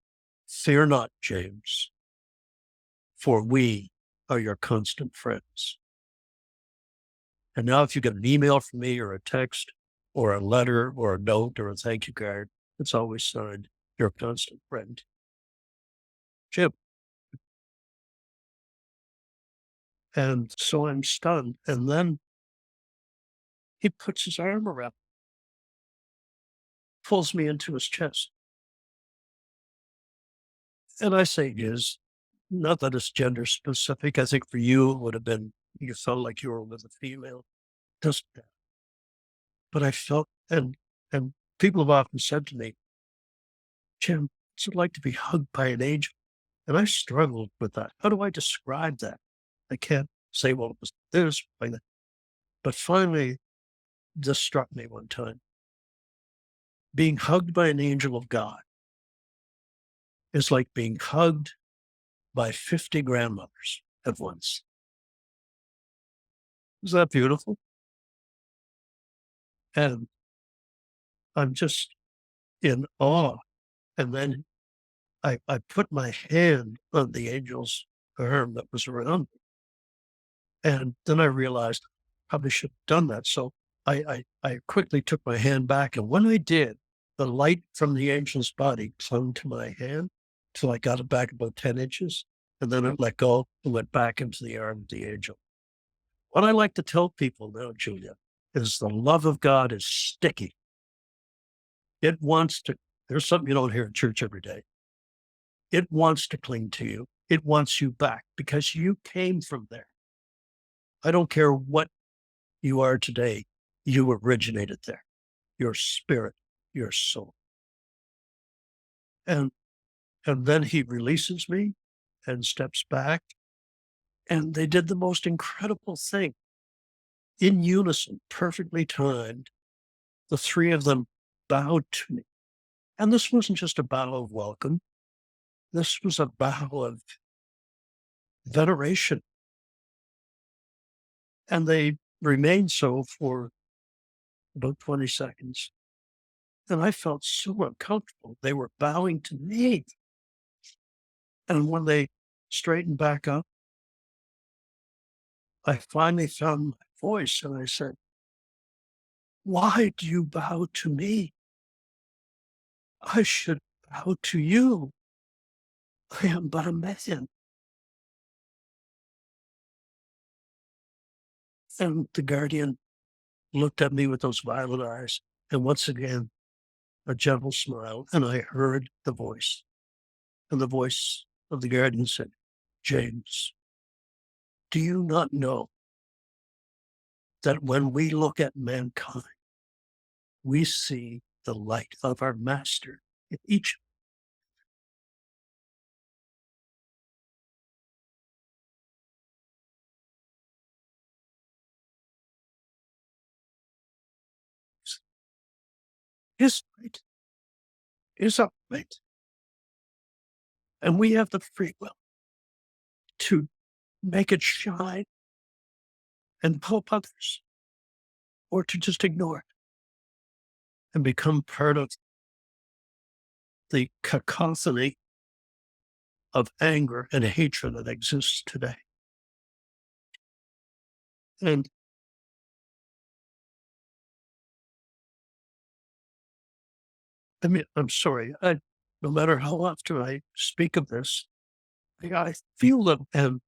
"Fear not, James, for we are your constant friends." And now if you get an email from me or a text or a letter or a note or a thank you card, it's always signed, "Your constant friend, Jim." And so I'm stunned. And then he puts his arm around, pulls me into his chest. And I say his, not that it's gender specific. I think for you, it would have been, you felt like you were with a female. Doesn't matter. But I felt, and people have often said to me, "Jim, what's it like to be hugged by an angel?" And I struggled with that. How do I describe that? I can't say, well, it was this, like that. But finally, this struck me one time. Being hugged by an angel of God is like being hugged by 50 grandmothers at once. Is that beautiful? And I'm just in awe. And then I put my hand on the angel's arm that was around me. And then I realized I probably should have done that. So I quickly took my hand back. And when I did, the light from the angel's body clung to my hand till I got it back about 10 inches. And then it let go and went back into the arm of the angel. What I like to tell people now, Julia, is the love of God is sticky. It wants to, there's something you don't hear in church every day. It wants to cling to you. It wants you back because you came from there. I don't care what you are today. You originated there. Your spirit, your soul. And then he releases me and steps back. And they did the most incredible thing. In unison, perfectly timed, the three of them bowed to me. And this wasn't just a bow of welcome. This was a bow of veneration. And they remained so for about 20 seconds. And I felt so uncomfortable. They were bowing to me. And when they straightened back up, I finally found my voice and I said, "Why do you bow to me? I should bow to you. I am but a man." And the guardian looked at me with those violet eyes. And once again, a gentle smile. And I heard the voice. And the voice of the guardian said, "James, do you not know that when we look at mankind, we see the light of our master in each of us? His light is our light. And we have the free will to make it shine and help others, or to just ignore it and become part of the cacophony of anger and hatred that exists today. And I mean, I'm sorry, no matter how often I speak of this, I feel them and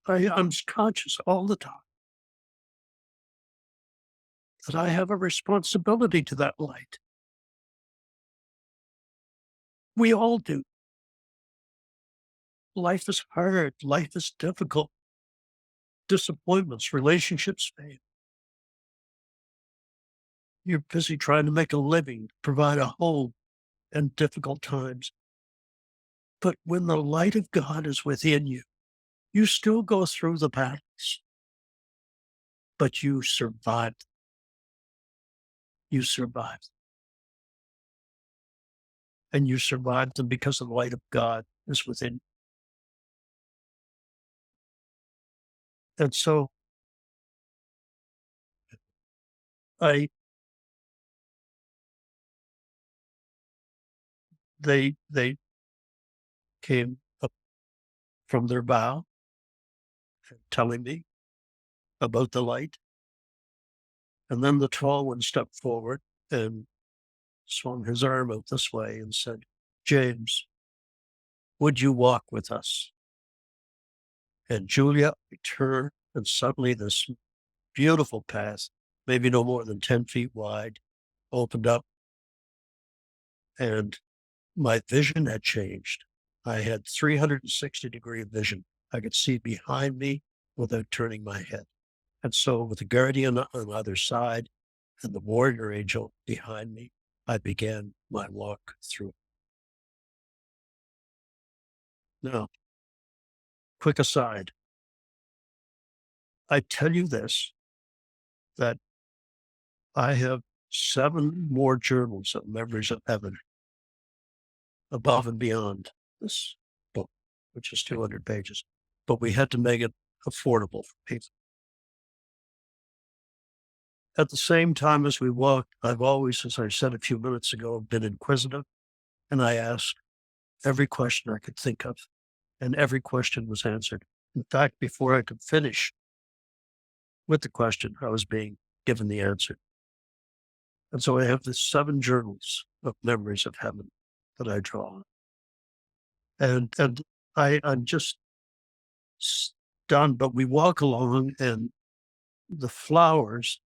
I'm conscious all the time that I have a responsibility to that light. We all do. Life is hard. Life is difficult. Disappointments, relationships fail. You're busy trying to make a living, provide a home in difficult times. But when the light of God is within you, you still go through the battles, but you survive. You survive. And you survive them because the light of God is within you. And so I they came up from their bow telling me about the light. And then the tall one stepped forward and swung his arm out this way and said, "James, would you walk with us?" And Julia, I turned, and suddenly this beautiful path, maybe no more than 10 feet wide, opened up, and my vision had changed. I had 360-degree vision. I could see behind me without turning my head. And so, with the guardian on either side and the warrior angel behind me, I began my walk through. Now, quick aside, I tell you this, that I have 7 more journals of memories of heaven above and beyond this book, which is 200 pages. But we had to make it affordable for people. At the same time as we walked, I've always, as I said a few minutes ago, been inquisitive, and I asked every question I could think of, and every question was answered. In fact, before I could finish with the question, I was being given the answer. And so I have the 7 journals of memories of heaven that I draw. And I'm just stunned, but we walk along and the flowers,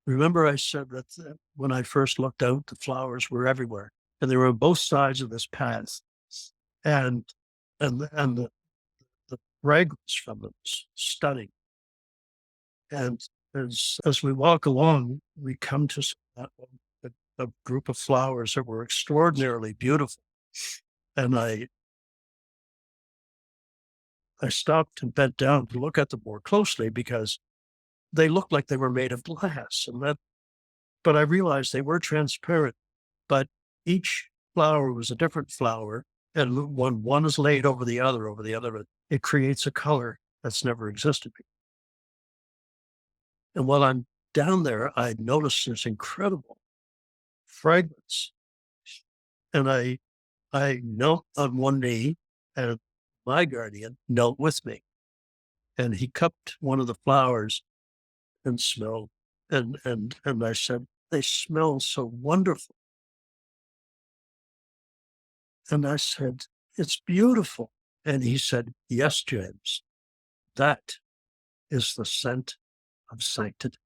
remember I said that when I first looked out, the flowers were everywhere and they were on both sides of this path. And and the fragrance from them is stunning. And as we walk along, we come to a group of flowers that were extraordinarily beautiful. And I stopped and bent down to look at them more closely because they looked like they were made of glass. But I realized they were transparent, but each flower was a different flower. And when one is laid over the other, it creates a color that's never existed before. And while I'm down there, I noticed this incredible fragrance. And I knelt on one knee and my guardian knelt with me. And he cupped one of the flowers and smelled. And I said, they smell so wonderful. And I said, it's beautiful. And he said, yes, James, that is the scent of sanctity.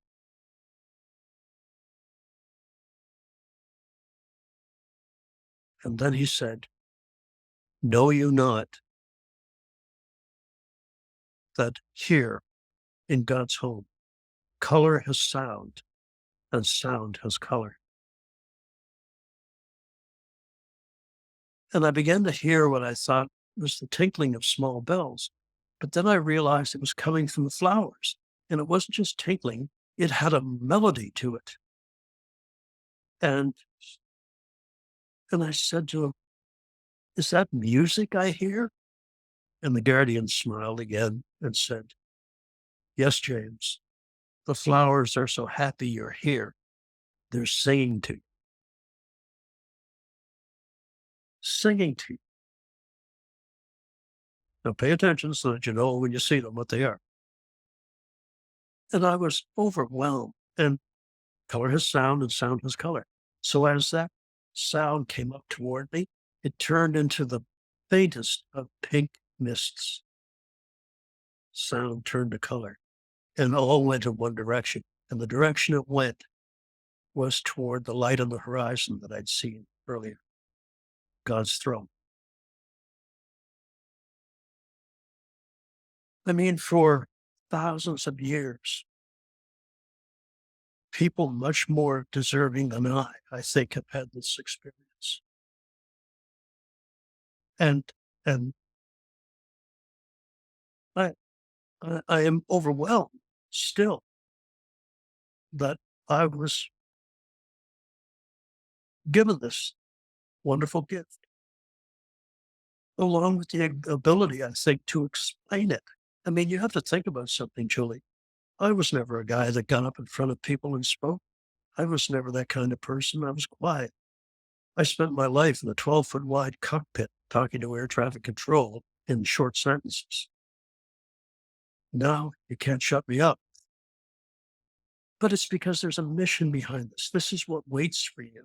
And then he said, know you not that here in God's home, color has sound and sound has color. And I began to hear what I thought was the tinkling of small bells. But then I realized it was coming from the flowers. And it wasn't just tinkling, it had a melody to it. And and I said to him, is that music I hear? And the guardian smiled again and said, yes, James, the flowers are so happy you're here. They're singing to you. Singing to you. Now pay attention so that you know when you see them what they are. And I was overwhelmed. And color has sound and sound has color. So as that sound came up toward me, it turned into the faintest of pink mists. Sound turned to color and all went in one direction. And the direction it went was toward the light on the horizon that I'd seen earlier, God's throne. I mean, for thousands of years, people much more deserving than I think, have had this experience. And and I I am overwhelmed still that I was given this wonderful gift, along with the ability, I think, to explain it. I mean, you have to think about something, Julie. I was never a guy that got up in front of people and spoke. I was never that kind of person. I was quiet. I spent my life in a 12-foot wide cockpit talking to air traffic control in short sentences. Now you can't shut me up. But it's because there's a mission behind this. This is what waits for you.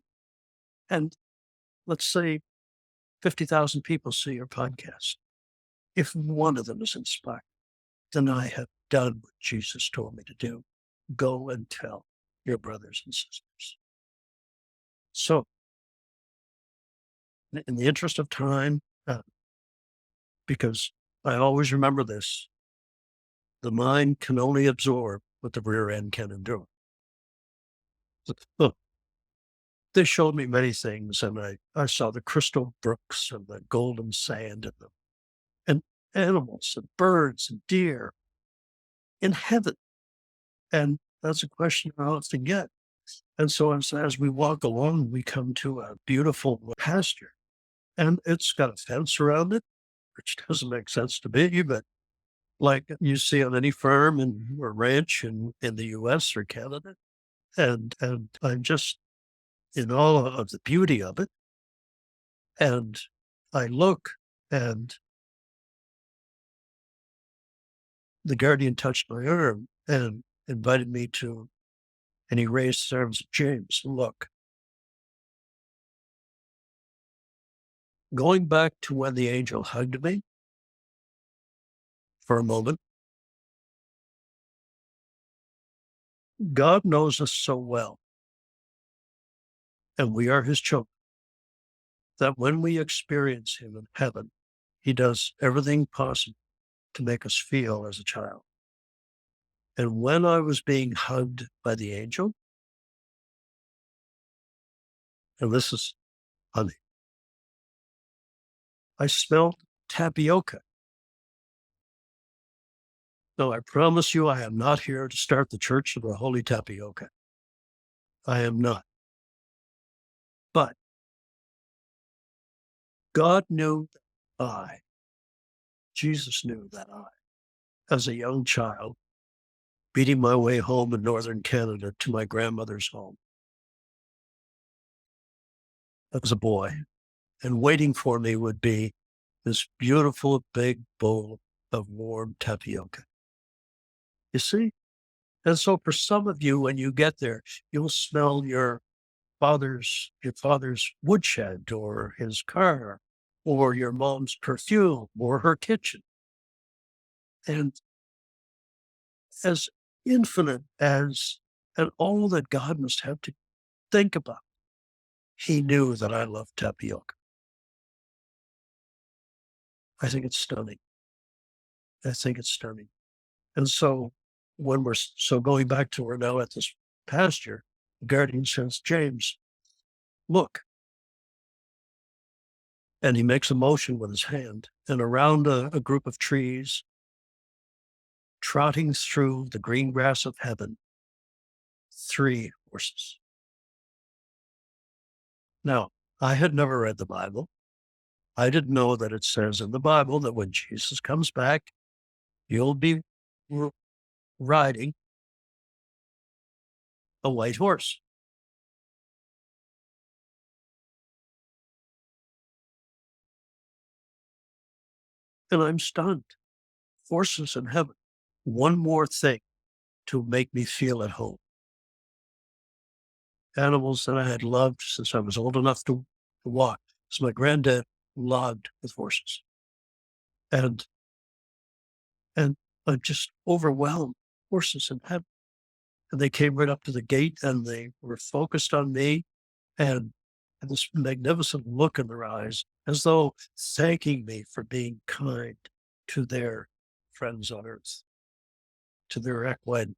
And let's say 50,000 people see your podcast. If one of them is inspired, then I have done what Jesus told me to do. Go and tell your brothers and sisters. So, in the interest of time, because I always remember this, the mind can only absorb what the rear end can endure. Look, they showed me many things, and I saw the crystal brooks and the golden sand and animals and birds and deer. in heaven. And that's a question I often get. And so as we walk along, we come to a beautiful pasture, and it's got a fence around it, which doesn't make sense to me, but like you see on any farm and or ranch in the US or Canada. And I'm just in awe of the beauty of it. And I look, and the guardian touched my arm and invited me to, and he raised his arms at James. Look, going back to when the angel hugged me for a moment, God knows us so well, and we are his children, that when we experience him in heaven, he does everything possible to make us feel as a child. And when I was being hugged by the angel, and this is funny, I smelled tapioca. No, I promise you, I am not here to start the Church of the Holy Tapioca. I am not. But God knew that Jesus knew that as a young child, beating my way home in northern Canada to my grandmother's home as a boy, and waiting for me would be this beautiful big bowl of warm tapioca. You see? And so for some of you, when you get there, you'll smell your father's woodshed or his car or your mom's perfume or her kitchen. And as infinite as and all that God must have to think about, he knew that I loved tapioca. I think it's stunning. I think it's stunning. And so so going back to we're now at this pasture, the guardian says, James, look. And he makes a motion with his hand, and around a group of trees, trotting through the green grass of heaven, 3 horses. Now, I had never read the Bible. I didn't know that it says in the Bible that when Jesus comes back, you'll be r- riding a white horse. And I'm stunned. Horses in heaven. One more thing to make me feel at home. Animals that I had loved since I was old enough to walk. So my granddad loved with horses. And and I'm just overwhelmed. Horses in heaven. And they came right up to the gate and they were focused on me and had this magnificent look in their eyes, as though thanking me for being kind to their friends on earth, to their equine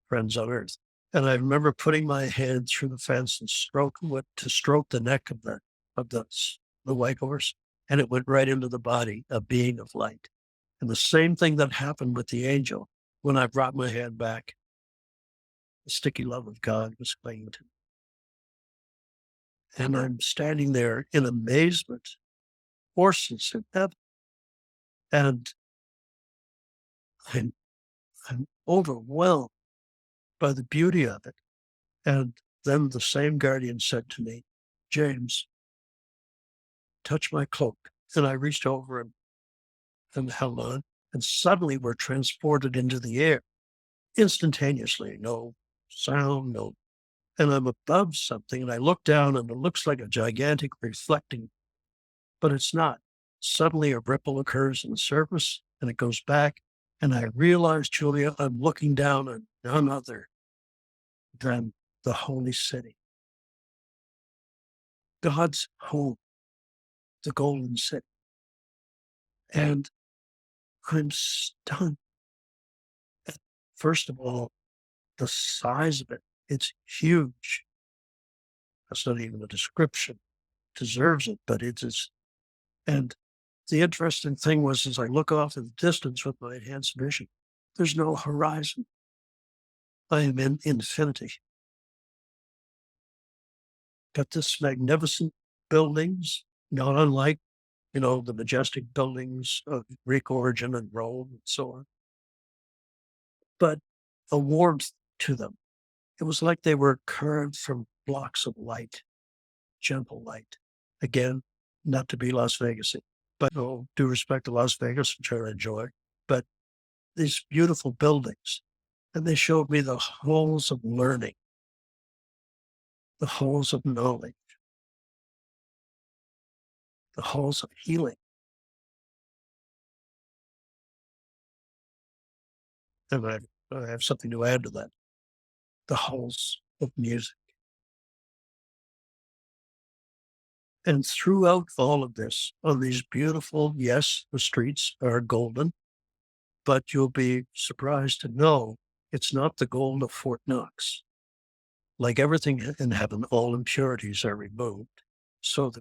friends on earth. And I remember putting my hand through the fence and stroke the neck of the white horse, and it went right into the body, a being of light. And the same thing that happened with the angel when I brought my hand back, the sticky love of God was clinging to me. And I'm standing there in amazement, horses in heaven, and I'm, I'm overwhelmed by the beauty of it. And then the same guardian said to me, James, touch my cloak. And I reached over and held on, and suddenly we're transported into the air instantaneously. No sound, no. And I'm above something, and I look down, and it looks like a gigantic reflecting, but it's not. Suddenly, a ripple occurs on the surface, and it goes back. And I realize, Julia, I'm looking down on none other than the holy city, God's home, the golden city. And I'm stunned. First of all, the size of it, it's huge. That's not even a description. Deserves it, but it is. And the interesting thing was, as I look off in the distance with my enhanced vision, There's no horizon. I am in infinity. Got this magnificent buildings, not unlike, the majestic buildings of Greek origin and Rome and so on, but a warmth to them. It was like they were carved from blocks of light, gentle light. Again, not to be Las Vegas, but due respect to Las Vegas, which I enjoy, but these beautiful buildings. And they showed me the halls of learning, the halls of knowledge, the halls of healing. And I have something to add to that, the halls of music. And throughout all of this, on these beautiful, yes, the streets are golden, but you'll be surprised to know it's not the gold of Fort Knox. Like everything in heaven, all impurities are removed. So the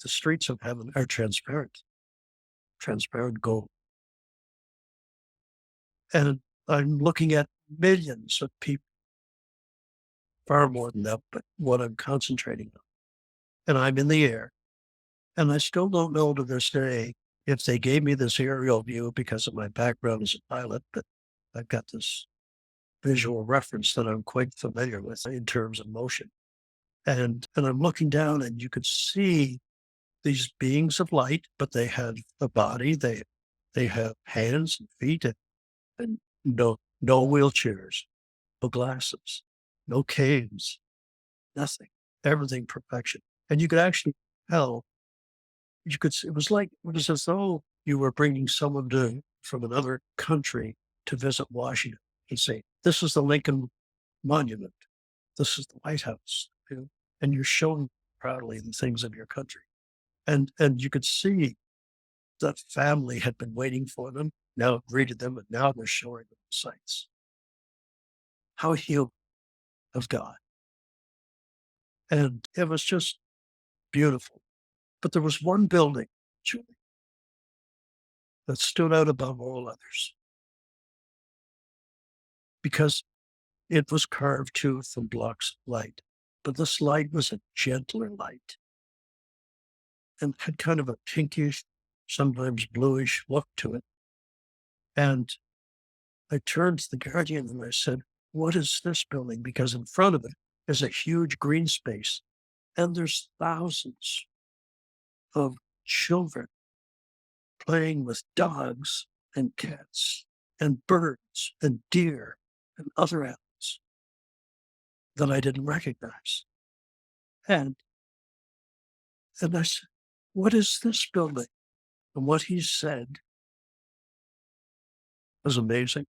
streets of heaven are transparent gold. And I'm looking at millions of people, far more than that, but what I'm concentrating on. And I'm in the air. And I still don't know to this day if they gave me this aerial view because of my background as a pilot, but I've got this visual reference that I'm quite familiar with in terms of motion. And I'm looking down and you could see these beings of light, but they had a body, they have hands and feet and no wheelchairs, no glasses, no canes, nothing. Everything perfection. And you could actually tell it was as though you were bringing someone from another country to visit Washington and say, this is the Lincoln Monument. This is the White House. And you're showing proudly the things of your country. And you could see that family had been waiting for them, now greeted them, and now they're showing them the sights. How healed of God. And it was just beautiful. But there was one building, Julie, that stood out above all others because it was carved too from blocks of light. But this light was a gentler light and had kind of a pinkish, sometimes bluish look to it. And I turned to the guardian and I said, what is this building? Because in front of it is a huge green space and there's thousands of children playing with dogs and cats and birds and deer and other animals that I didn't recognize. And I said, what is this building? And what he said was amazing.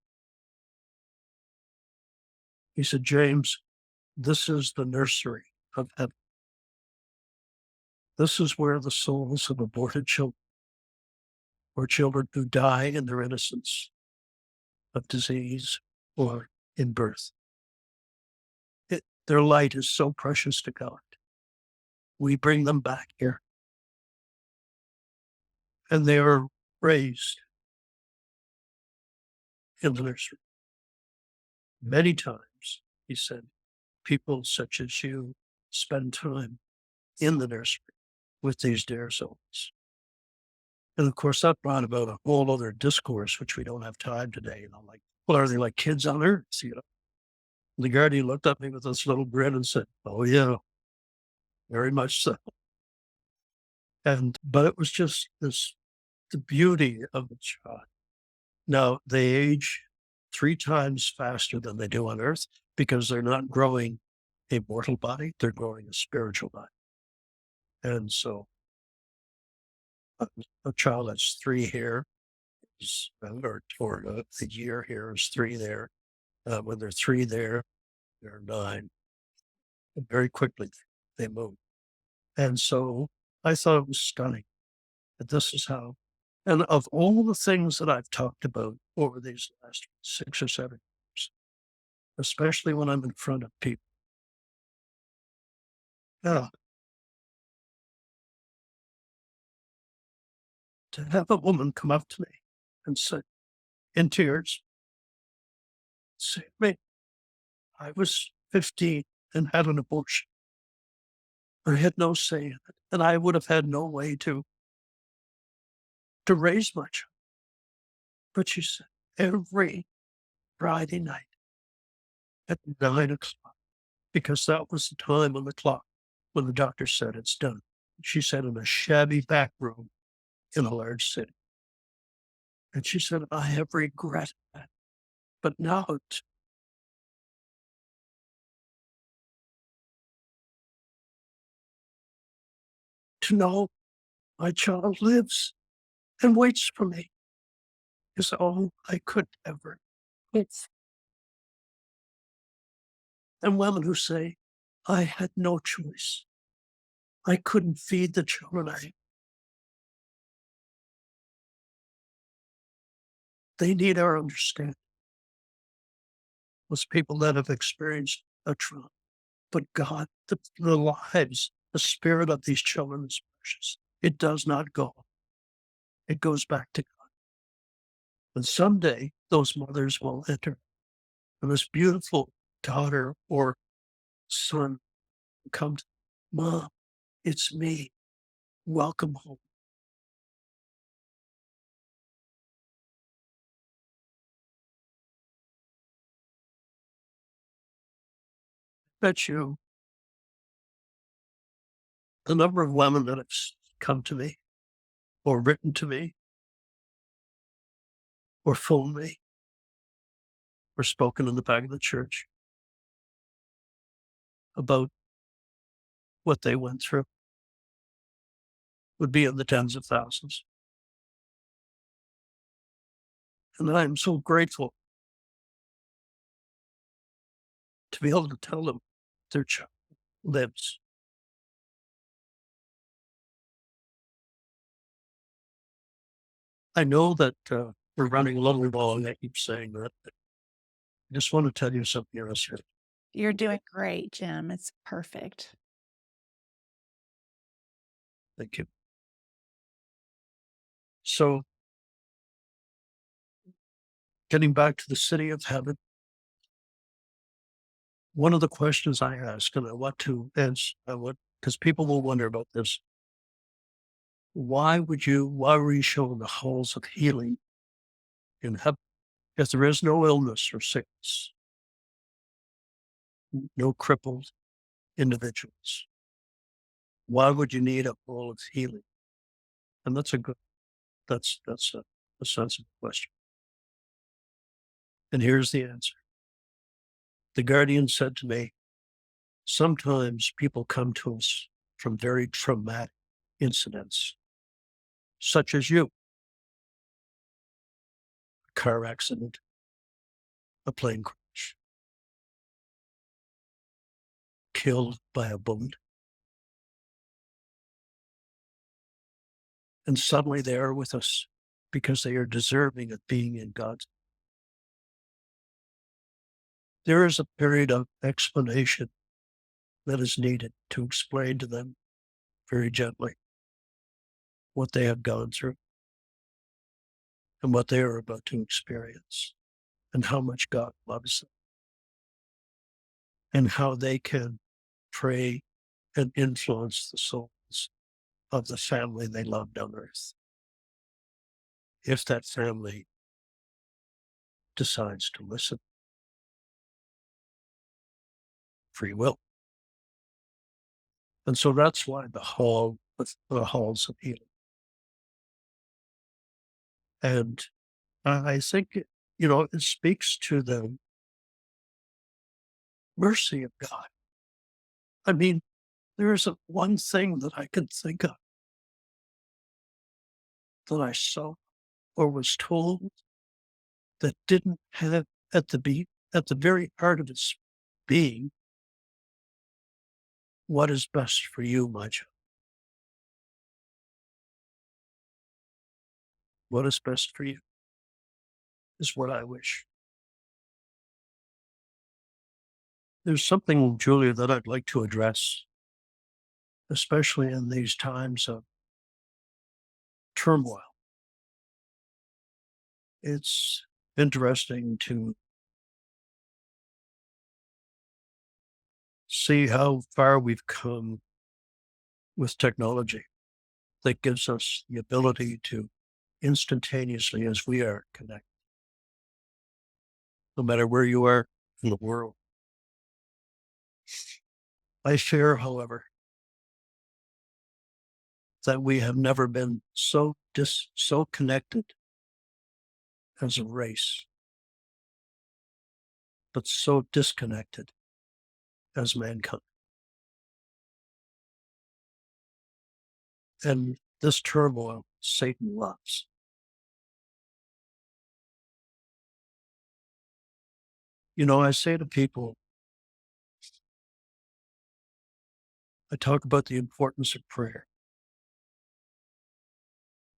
He said, James, this is the nursery of heaven. This is where the souls of aborted children or children who die in their innocence of disease or in birth. Their light is so precious to God. We bring them back here. And they are raised in the nursery. Many times, he said, people such as you spend time in the nursery with these dear souls. And of course, that brought about a whole other discourse, which we don't have time today. Like, well, are they like kids on earth? The guardian looked at me with this little grin and said, oh, yeah, very much so. But it was just the beauty of the child. Now, they age 3 times faster than they do on earth because they're not growing a mortal body, they're growing a spiritual body. And so a child that's 3 here is, or a year here is 3 there. When they're 3 there, they're 9. And very quickly they move. And so I thought it was stunning that this is how, and of all the things that I've talked about over these last 6 or 7 years, especially when I'm in front of people, yeah, to have a woman come up to me and say, in tears, Save me. I was 15 and had an abortion. I had no say in it, and I would have had no way to raise my child. But she said every Friday night at 9 o'clock, because that was the time on the clock when the doctor said it's done. She said in a shabby back room in a large city. And she said, I have regretted that. But now to know my child lives and waits for me is all I could ever. It's and women who say, I had no choice. I couldn't feed the children. They need our understanding. Those people that have experienced a trauma. But God, the lives, the spirit of these children is precious. It does not go. It goes back to God. And someday those mothers will enter. And this beautiful daughter or son comes, Mom, it's me. Welcome home. Bet you the number of women that have come to me or written to me or phoned me or spoken in the back of the church about what they went through would be in the tens of thousands. And I'm so grateful to be able to tell them their child lives. I know that we're running a little long. I keep saying that. But I just want to tell you something else here. You're doing great, Jim. It's perfect. Thank you. So, getting back to the city of heaven, one of the questions I ask, and I want to answer, because people will wonder about this. Why were you shown the halls of healing in heaven? If there is no illness or sickness, no crippled individuals, why would you need a hall of healing? And that's a sensible question. And here's the answer. The guardian said to me, sometimes people come to us from very traumatic incidents, such as you, a car accident, a plane crash, killed by a bullet. And suddenly they are with us because they are deserving of being in God's. There is a period of explanation that is needed to explain to them very gently what they have gone through and what they are about to experience and how much God loves them and how they can pray and influence the souls of the family they loved on earth. If that family decides to listen, free will. And so that's why the halls of healing. And I think, it speaks to the mercy of God. I mean, there isn't one thing that I can think of that I saw or was told that didn't have at the very heart of its being, what is best for you, my child? What is best for you is what I wish. There's something, Julia, that I'd like to address, especially in these times of turmoil. It's interesting to see how far we've come with technology that gives us the ability to instantaneously, as we are, connect, no matter where you are in the world. I fear, however, that we have never been so connected as a race, but so disconnected as mankind. And this turmoil Satan loves. I say to people, I talk about the importance of prayer.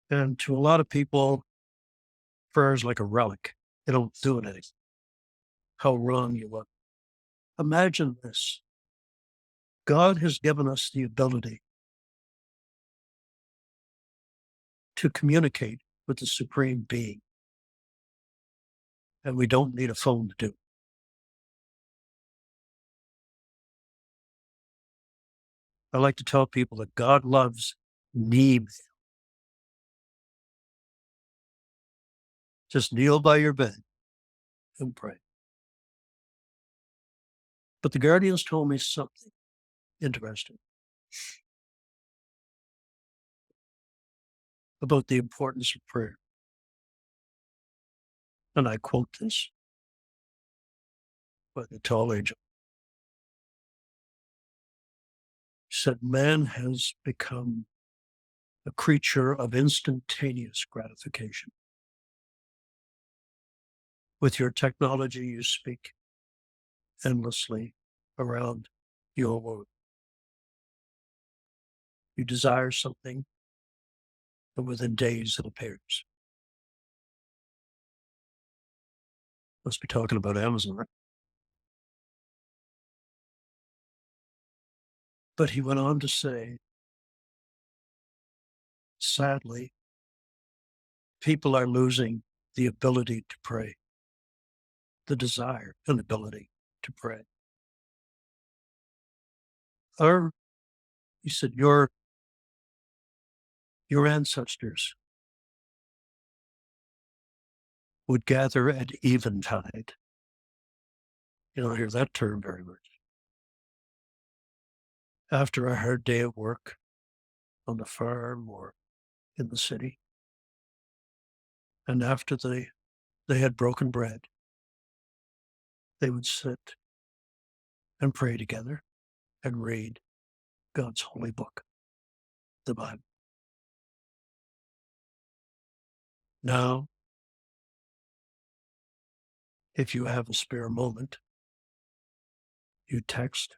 And to a lot of people, prayer is like a relic. They don't do anything. How wrong you are. Imagine this. God has given us the ability to communicate with the Supreme Being, and we don't need a phone to do it. I like to tell people that God loves me. Just kneel by your bed and pray. But the Guardians told me something interesting about the importance of prayer. And I quote this by the tall angel. He said, man has become a creature of instantaneous gratification. With your technology, you speak endlessly around your world. You desire something, and within days it appears. Must be talking about Amazon, right? But he went on to say, sadly, people are losing the ability to pray, the desire and ability to pray. Or, he said, your ancestors would gather at eventide. You don't hear that term very much. After a hard day at work, on the farm or in the city, and after they had broken bread, they would sit and pray together and read God's holy book, the Bible. Now, if you have a spare moment, you text,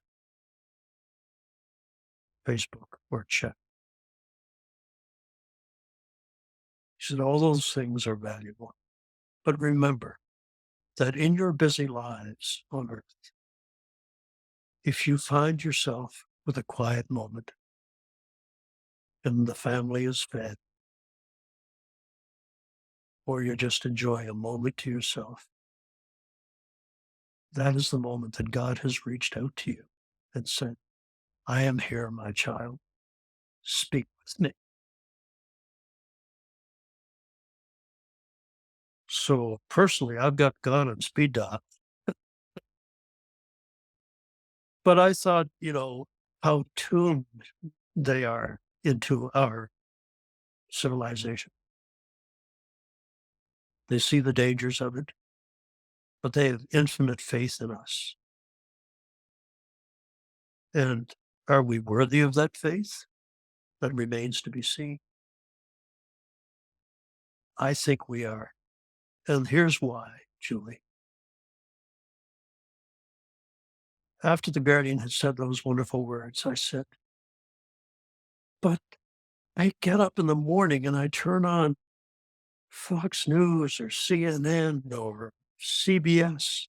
Facebook, or chat. He said, all those things are valuable. But remember that in your busy lives on earth, if you find yourself with a quiet moment and the family is fed, or you're just enjoying a moment to yourself, that is the moment that God has reached out to you and said, I am here, my child. Speak with me. So personally, I've got God on speed dial, but I thought, how tuned they are into our civilization. They see the dangers of it, but they have infinite faith in us. And are we worthy of that faith? That remains to be seen. I think we are. And here's why, Julie. After the Guardian had said those wonderful words, I said, but I get up in the morning and I turn on Fox News or CNN or CBS,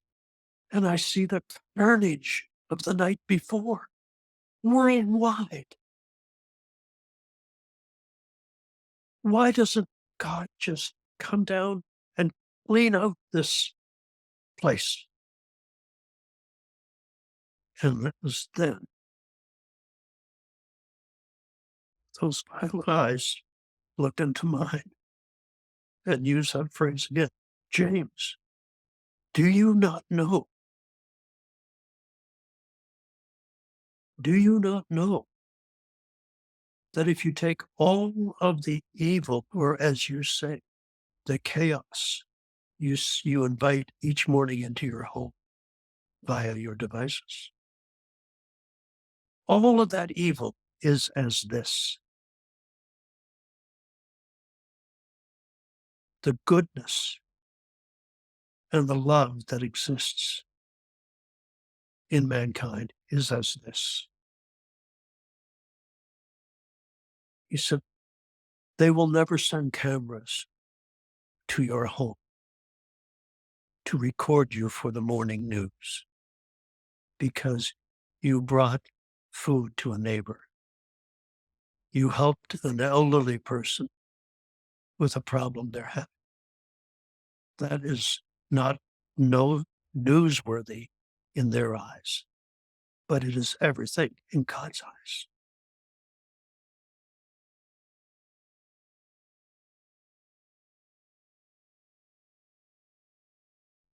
and I see the carnage of the night before worldwide. Why doesn't God just come down and clean out this place? And it was then those violet eyes looked into mine and used that phrase again. James, do you not know? Do you not know that if you take all of the evil, or as you say, the chaos you invite each morning into your home via your devices, all of that evil is as this: the goodness and the love that exists in mankind is as this. He said, they will never send cameras to your home to record you for the morning news because you brought food to a neighbor. You helped an elderly person with a problem they're having. That is not no newsworthy in their eyes, but it is everything in God's eyes.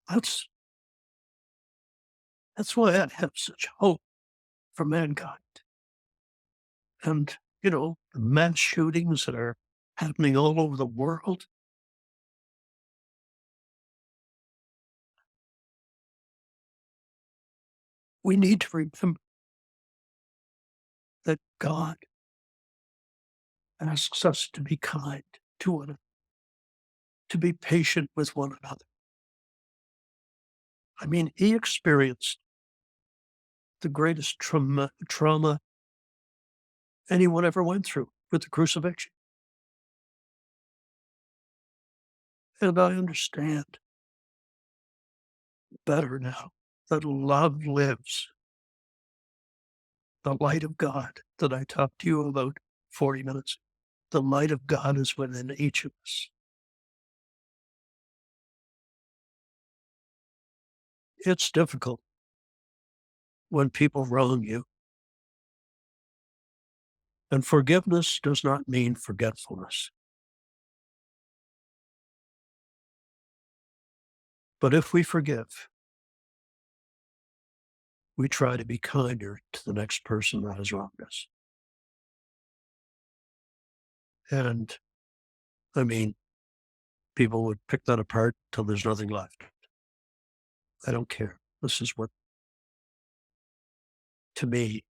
That's that's why I have such hope for mankind. And, the mass shootings that are happening all over the world, we need to remember that God asks us to be kind to one another, to be patient with one another. I mean, he experienced the greatest trauma anyone ever went through with the crucifixion. And I understand better now that love lives. The light of God that I talked to you about 40 minutes ago. The light of God is within each of us. It's difficult when people wrong you. And forgiveness does not mean forgetfulness. But if we forgive, we try to be kinder to the next person that has wronged us. And I mean, people would pick that apart till there's nothing left. I don't care. This is what, to me,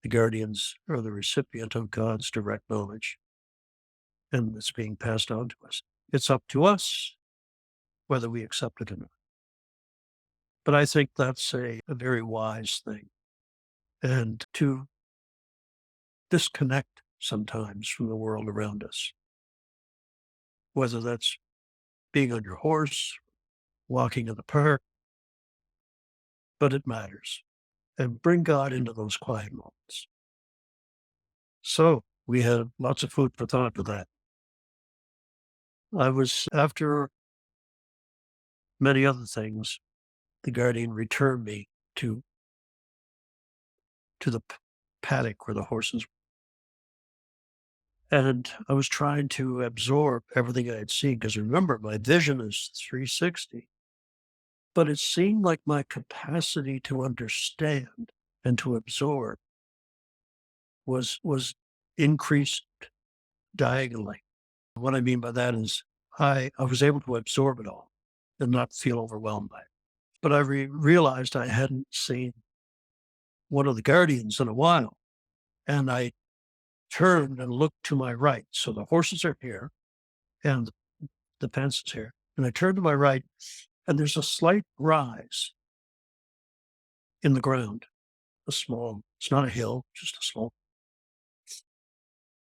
the guardians are the recipient of God's direct knowledge, and it's being passed on to us. It's up to us whether we accept it or not. But I think that's a very wise thing. And to disconnect sometimes from the world around us, whether that's being on your horse, walking in the park, but it matters. And bring God into those quiet moments. So we had lots of food for thought with that. After many other things, the guardian returned me to the paddock where the horses were. And I was trying to absorb everything I had seen because remember, my vision is 360. But it seemed like my capacity to understand and to absorb was increased diagonally. What I mean by that is I was able to absorb it all and not feel overwhelmed by it. But I realized I hadn't seen one of the guardians in a while. And I turned and looked to my right. So the horses are here and the fence is here. And I turned to my right and there's a slight rise in the ground. It's not a hill, just a small,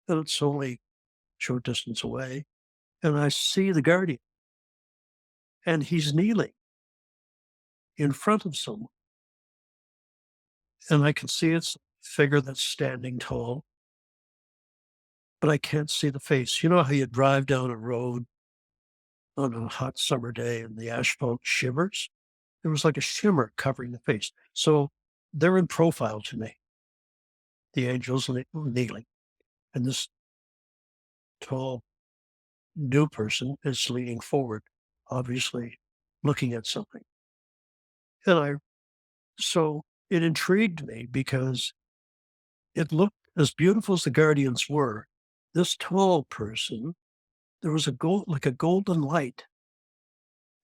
and it's only a short distance away. And I see the guardian and he's kneeling in front of someone. And I can see it's a figure that's standing tall, but I can't see the face. You know how you drive down a road on a hot summer day and the asphalt shivers? There was like a shimmer covering the face. So they're in profile to me, the angels kneeling. And this tall new person is leaning forward, obviously looking at something. And so it intrigued me because it looked as beautiful as the guardians were. This tall person, there was like a golden light,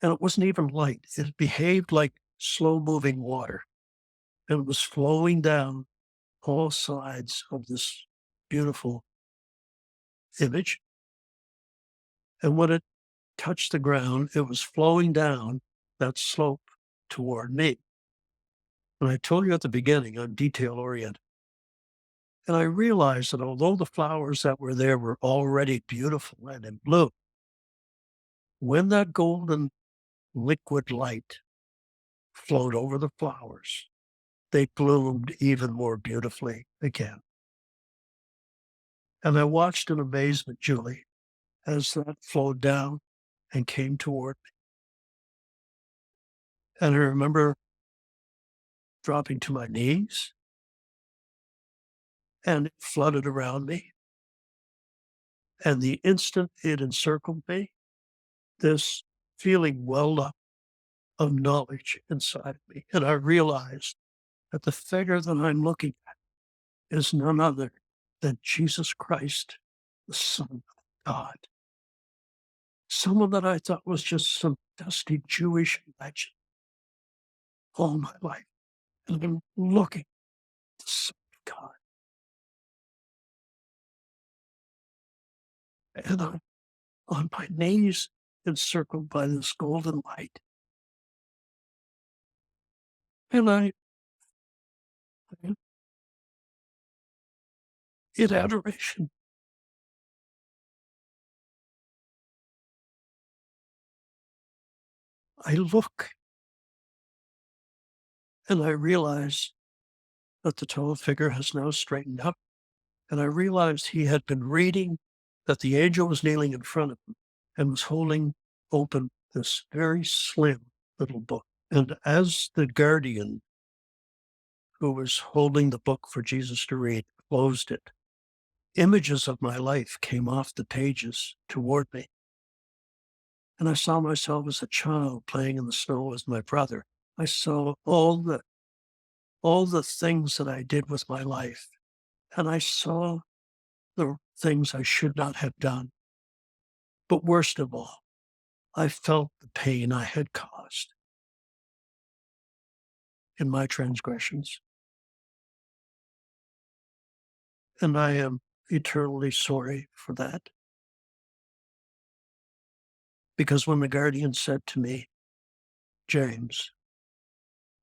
and it wasn't even light. It behaved like slow moving water, and it was flowing down all sides of this beautiful image. And when it touched the ground, it was flowing down that slope toward me. And I told you at the beginning, I'm detail oriented. And I realized that although the flowers that were there were already beautiful and in bloom, when that golden liquid light flowed over the flowers, they bloomed even more beautifully again. And I watched in amazement, Julie, as that flowed down and came toward me. And I remember dropping to my knees, and it flooded around me. And the instant it encircled me, this feeling welled up of knowledge inside of me. And I realized that the figure that I'm looking at is none other than Jesus Christ, the Son of God. Someone that I thought was just some dusty Jewish legend all my life. And I'm looking at the Son of God. And I'm on my knees encircled by this golden light. And in adoration, I look and I realize that the tall figure has now straightened up. And I realized he had been reading, that the angel was kneeling in front of him and was holding open this very slim little book. And as the guardian who was holding the book for Jesus to read closed it, images of my life came off the pages toward me. And I saw myself as a child playing in the snow with my brother. I saw all the things that I did with my life. And I saw the things I should not have done. But worst of all, I felt the pain I had caused in my transgressions. And I am eternally sorry for that. Because when the guardian said to me, James,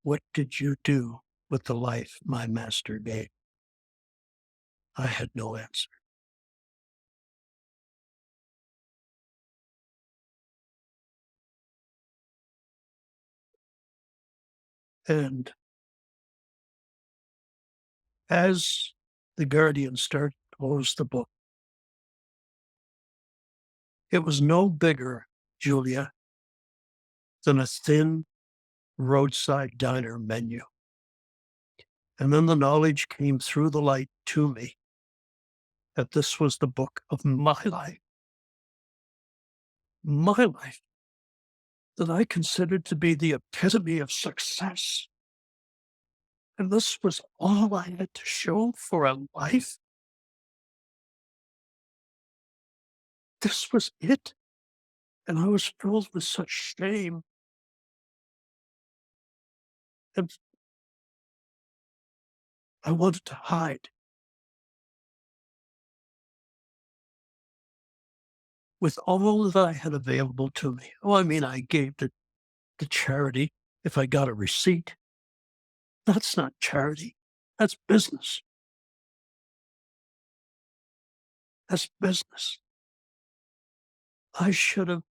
what did you do with the life my master gave? I had no answer. And as the guardian started to close the book, it was no bigger, Julia, than a thin roadside diner menu. And then the knowledge came through the light to me that this was the book of my life, that I considered to be the epitome of success. And this was all I had to show for a life. This was it. And I was filled with such shame. And I wanted to hide. With all that I had available to me. Oh, I mean, I gave the charity if I got a receipt. That's not charity. That's business. That's business. I should have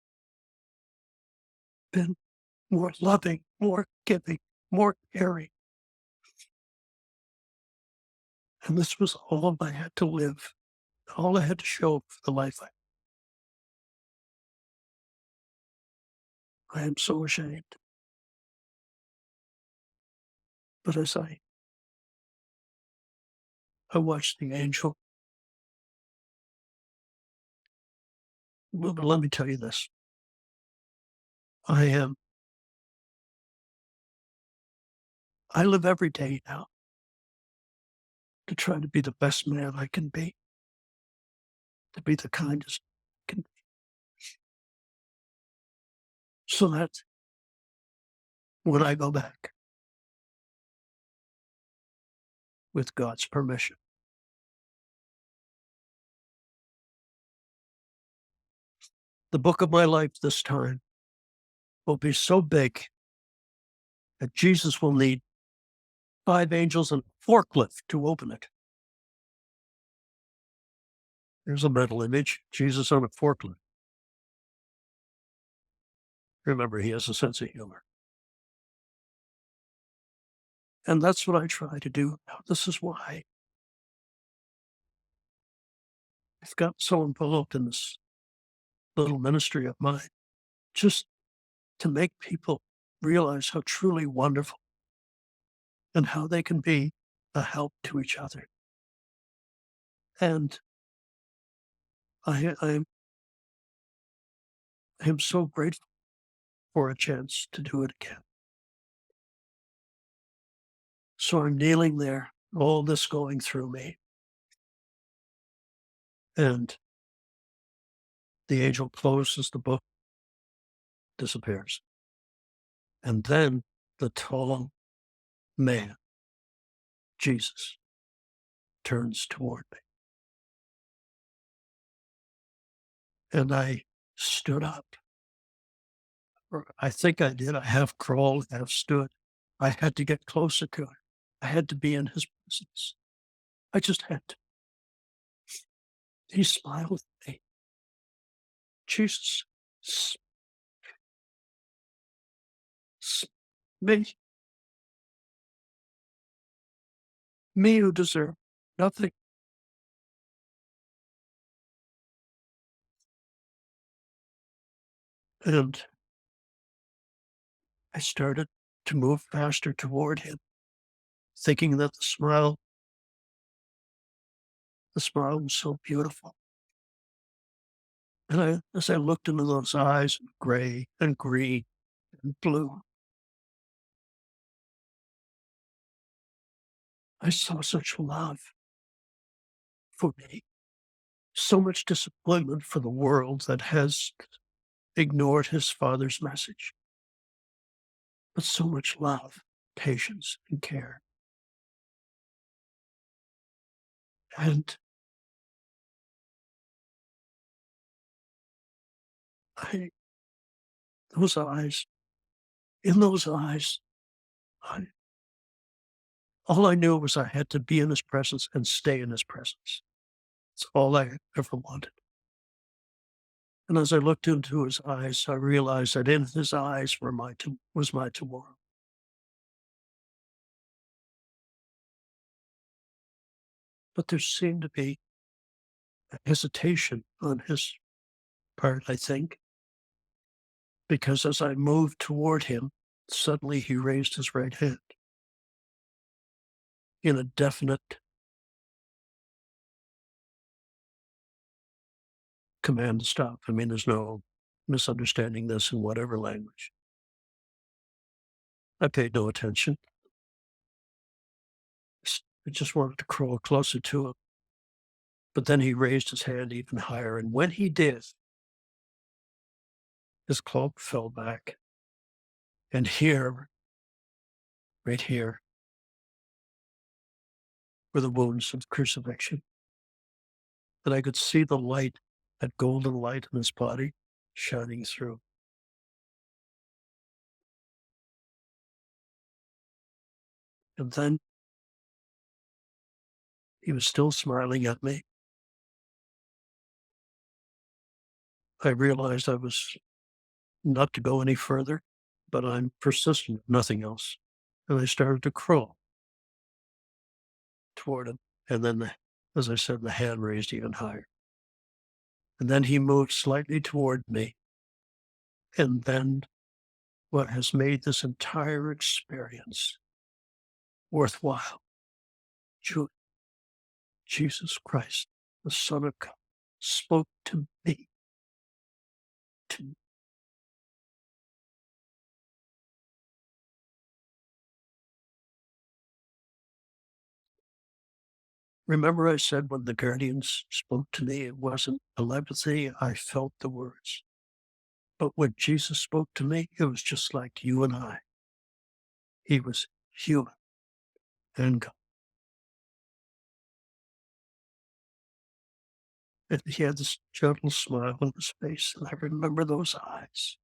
been more loving, more giving, more caring. And this was all I had to live, all I had to show for the life I am so ashamed. But as I I watched the angel. Well, but let me tell you this. I am, I live every day now to try to be the best man I can be, to be the kindest I can be, so that when I go back, with God's permission, the book of my life this time will be so big that Jesus will need 5 angels and a forklift to open it. There's a mental image, Jesus on a forklift. Remember, he has a sense of humor. And that's what I try to do now. This is why I've got so involved in this little ministry of mine, just to make people realize how truly wonderful and how they can be a help to each other. And I am so grateful for a chance to do it again. So I'm kneeling there, all this going through me, and the angel closes the book, disappears. And then the tall man, Jesus, turns toward me. And I stood up. Or I think I did. I half crawled, half stood. I had to get closer to him. I had to be in his presence. I just had to. He smiled at me. Jesus, s- s- me, me who deserve nothing. And I started to move faster toward him, thinking that the smile was so beautiful. And as I looked into those eyes, gray and green and blue, I saw such love for me, so much disappointment for the world that has ignored his father's message, but so much love, patience, and care. And I, those eyes, in those eyes, I, all I knew was I had to be in his presence and stay in his presence. It's all I ever wanted. And as I looked into his eyes, I realized that in his eyes was my tomorrow. But there seemed to be a hesitation on his part, I think, because as I moved toward him, suddenly he raised his right hand in a definite command to stop. I mean, there's no misunderstanding this in whatever language. I paid no attention. I just wanted to crawl closer to him. But then he raised his hand even higher. And when he did, his cloak fell back. And here, right here, were the wounds of the crucifixion. And I could see the light, that golden light in his body shining through. And then he was still smiling at me. I realized I was not to go any further, but I'm persistent, if nothing else. And I started to crawl toward him. And then, as I said, the hand raised even higher. And then he moved slightly toward me. And then what has made this entire experience worthwhile, Julie, Jesus Christ, the Son of God, spoke to me. To Remember, I said when the guardians spoke to me, it wasn't telepathy. I felt the words. But when Jesus spoke to me, it was just like you and I. He was human and God. And he had this gentle smile on his face, and I remember those eyes.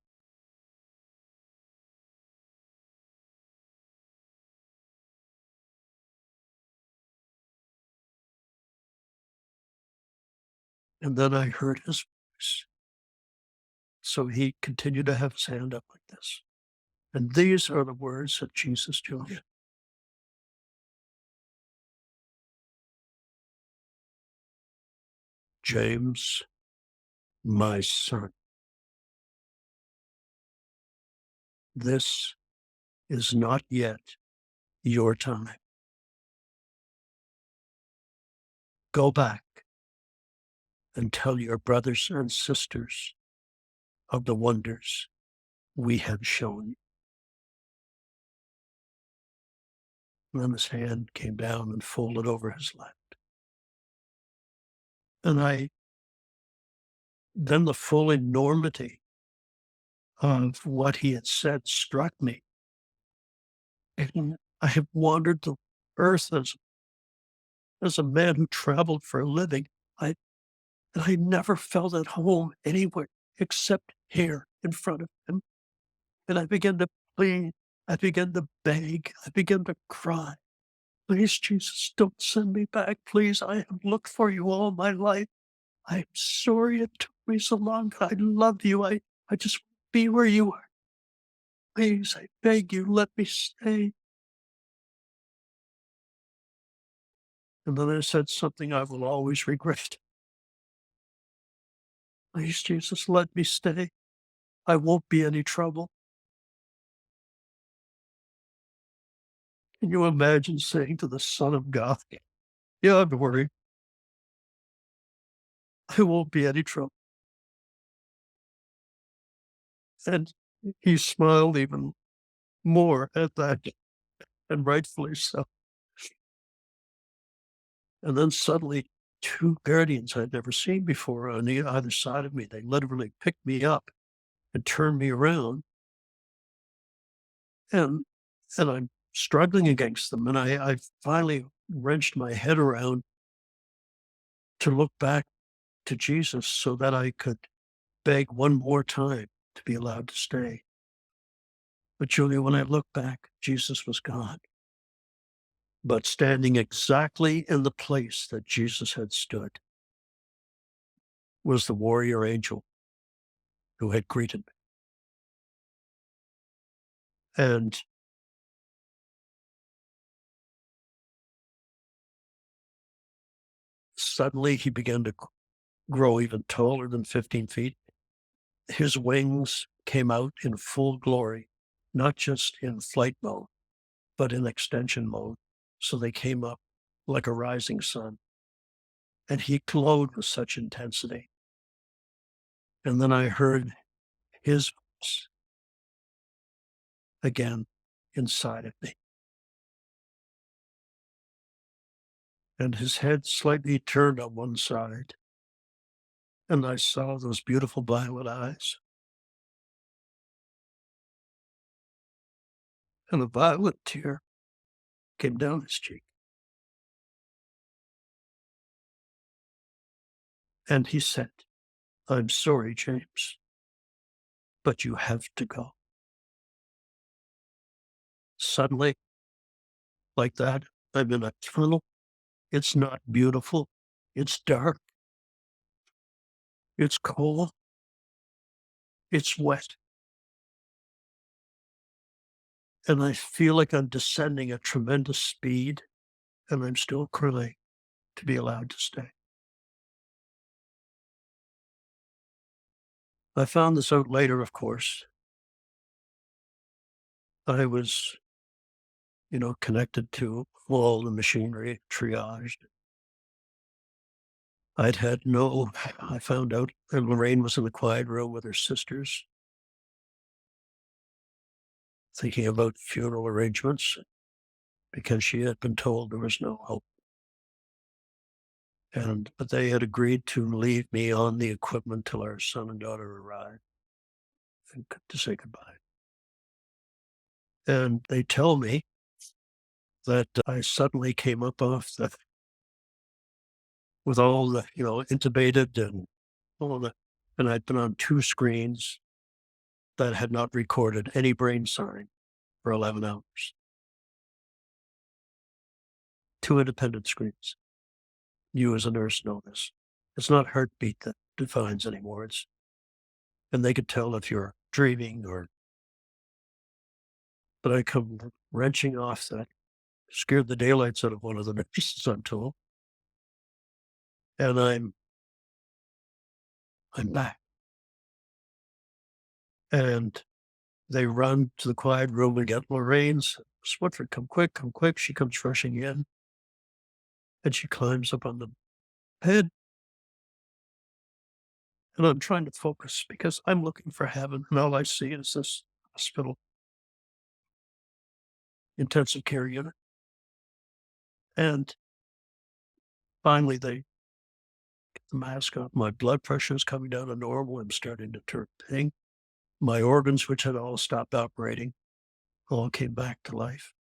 And then I heard his voice. So he continued to have his hand up like this. And these are the words of Jesus, Julia. James, my son, this is not yet your time. Go back and tell your brothers and sisters of the wonders we have shown you. And then his hand came down and folded over his lap. And then the full enormity of what he had said struck me. And I have wandered the earth as a man who traveled for a living. I, and I never felt at home anywhere except here in front of him. And I began to plead. I began to beg. I began to cry. Please, Jesus, don't send me back. Please, I have looked for you all my life. I'm sorry it took me so long. I love you. I just want to be where you are. Please, I beg you, let me stay. And then I said something I will always regret. Please, Jesus, let me stay. I won't be any trouble. Can you imagine saying to the Son of God, yeah, don't worry. I won't be any trouble. And he smiled even more at that, and rightfully so. And then suddenly, two guardians I'd never seen before on either side of me, they literally picked me up and turned me around. And I'm struggling against them. And I finally wrenched my head around to look back to Jesus so that I could beg one more time to be allowed to stay. But Julia, when I look back, Jesus was gone. But standing exactly in the place that Jesus had stood was the warrior angel who had greeted me. And suddenly he began to grow even taller than 15 feet. His wings came out in full glory, not just in flight mode, but in extension mode. So they came up like a rising sun. And he glowed with such intensity. And then I heard his voice again inside of me. And his head slightly turned on one side. And I saw those beautiful violet eyes. And a violet tear came down his cheek. And he said, I'm sorry, James, but you have to go. Suddenly, like that, I'm in a tunnel. It's not beautiful. It's dark. It's cold. It's wet. And I feel like I'm descending at tremendous speed, and I'm still crying to be allowed to stay. I found this out later, of course. I was, connected to all the machinery, triage. I found out that Lorraine was in the quiet room with her sisters, thinking about funeral arrangements because she had been told there was no hope. But they had agreed to leave me on the equipment till our son and daughter arrived and to say goodbye. And they tell me that I suddenly came up off the with all the, intubated and all the, and I'd been on 2 screens that had not recorded any brain sign for 11 hours. 2 independent screens. You as a nurse know this. It's not heartbeat that defines anymore. And they could tell if you're dreaming but I come wrenching off that, scared the daylights out of one of the nurses, I'm told. And I'm back. And they run to the quiet room and get Lorraine's. Woodford, come quick, come quick. She comes rushing in and she climbs up on the bed. And I'm trying to focus because I'm looking for heaven. And all I see is this hospital intensive care unit. And finally, they get the mask off. My blood pressure is coming down to normal. I'm starting to turn pink. My organs, which had all stopped operating, all came back to life.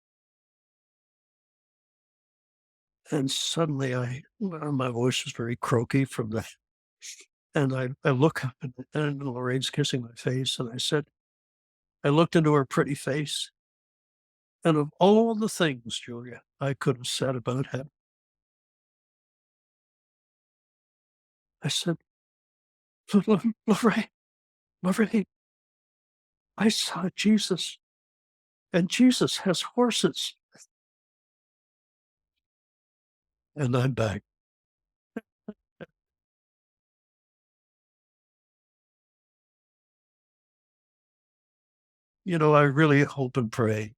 And suddenly my voice was very croaky from the, and I look up and Lorraine's kissing my face. And I looked into her pretty face. And of all the things, Julia, I could have said about him, I said, Lorraine, Lorraine, I saw Jesus, and Jesus has horses. And I'm back. I really hope and pray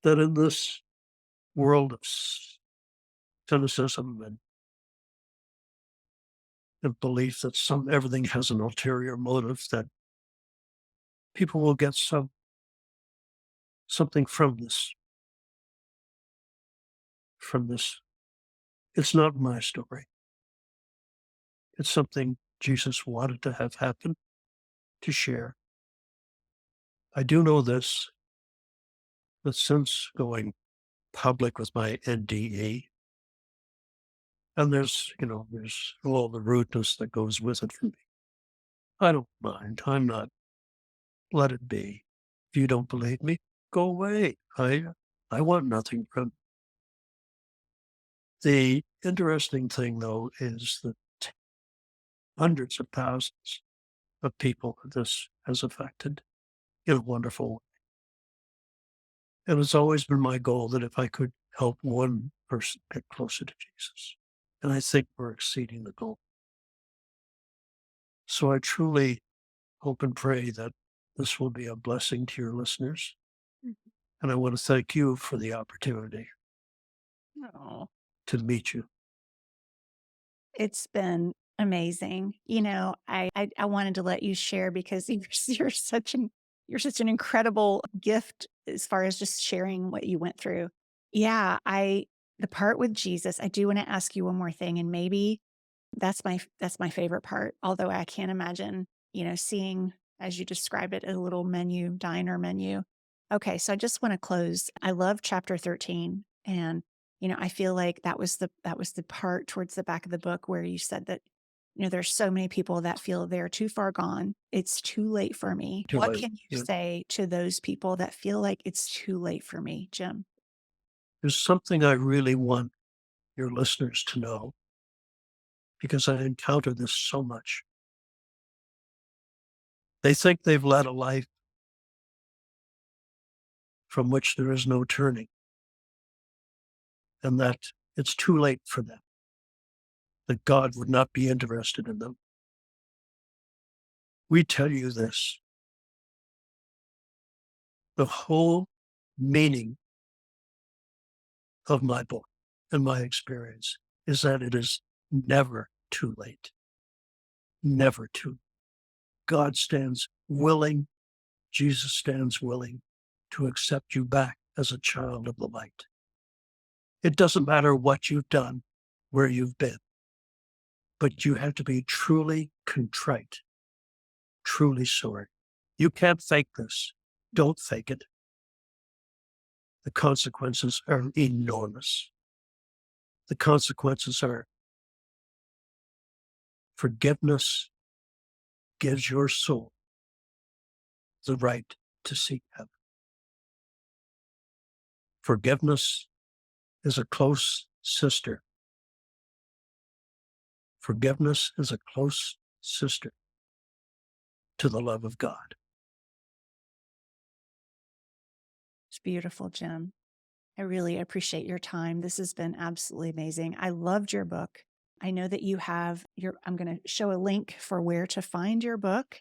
that in this world of cynicism and belief that everything has an ulterior motive, that people will get something from this. From this, it's not my story. It's something Jesus wanted to have happen, to share. I do know this, that since going public with my NDE, and there's all the rudeness that goes with it for me. I don't mind. I'm not. Let it be. If you don't believe me, go away. I want nothing from. The interesting thing, though, is that hundreds of thousands of people this has affected in a wonderful way. And it's always been my goal that if I could help one person get closer to Jesus, and I think we're exceeding the goal. So I truly hope and pray that this will be a blessing to your listeners. Mhm. And I want to thank you for the opportunity Oh, to meet you. it's been amazing. I wanted to let you share because you're such an incredible gift as far as just sharing what you went through. Yeah, the part with Jesus, I do want to ask you one more thing, and maybe that's my favorite part. Although I can't imagine, seeing as you described it, a little diner menu. Okay, so I just want to close. I love chapter 13, and I feel like that was the part towards the back of the book where you said that there's so many people that feel they're too far gone. It's too late for me. Too What late. can you Yeah. say to those people that feel like it's too late for me, Jim? There's something I really want your listeners to know because I encounter this so much. They think they've led a life from which there is no turning and that it's too late for them, that God would not be interested in them. We tell you this. The whole meaning of my book and my experience is that it is never too late. Never too. God stands willing, Jesus stands willing to accept you back as a child of the light. It doesn't matter what you've done, where you've been, but you have to be truly contrite, truly sorry. You can't fake this. Don't fake it. The consequences are enormous. The consequences are forgiveness gives your soul the right to seek heaven. Forgiveness is a close sister. Forgiveness is a close sister to the love of God. It's beautiful, Jim. I really appreciate your time. This has been absolutely amazing. I loved your book. I know that you have I'm going to show a link for where to find your book.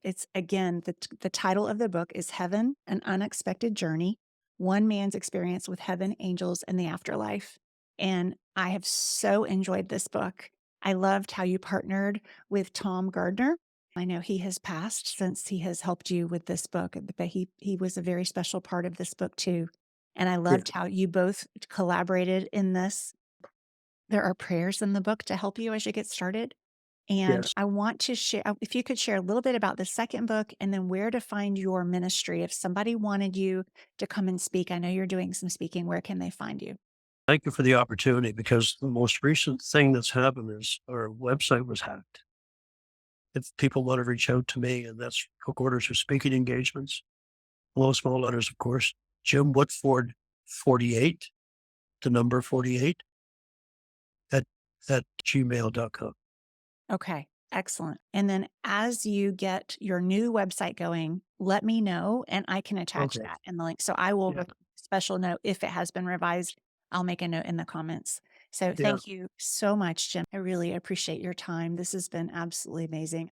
It's again, the title of the book is Heaven, An Unexpected Journey, One Man's Experience with Heaven, Angels, and the Afterlife. And I have so enjoyed this book. I loved how you partnered with Tom Gardner. I know he has passed since he has helped you with this book, but he was a very special part of this book too. And I loved how you both collaborated in this. There are prayers in the book to help you as you get started. And Yes. I want to share, if you could share a little bit about the second book and then where to find your ministry. If somebody wanted you to come and speak, I know you're doing some speaking, where can they find you? Thank you for the opportunity, because the most recent thing that's happened is our website was hacked. If people want to reach out to me, and that's book orders for speaking engagements, below small letters, of course, Jim Woodford 48, the number 48 at gmail.com. Okay, excellent. And then as you get your new website going, let me know and I can attach Okay. that in the link. So I will Yeah. special note if it has been revised. I'll make a note in the comments. So Yeah. thank you so much, Jim. I really appreciate your time. This has been absolutely amazing.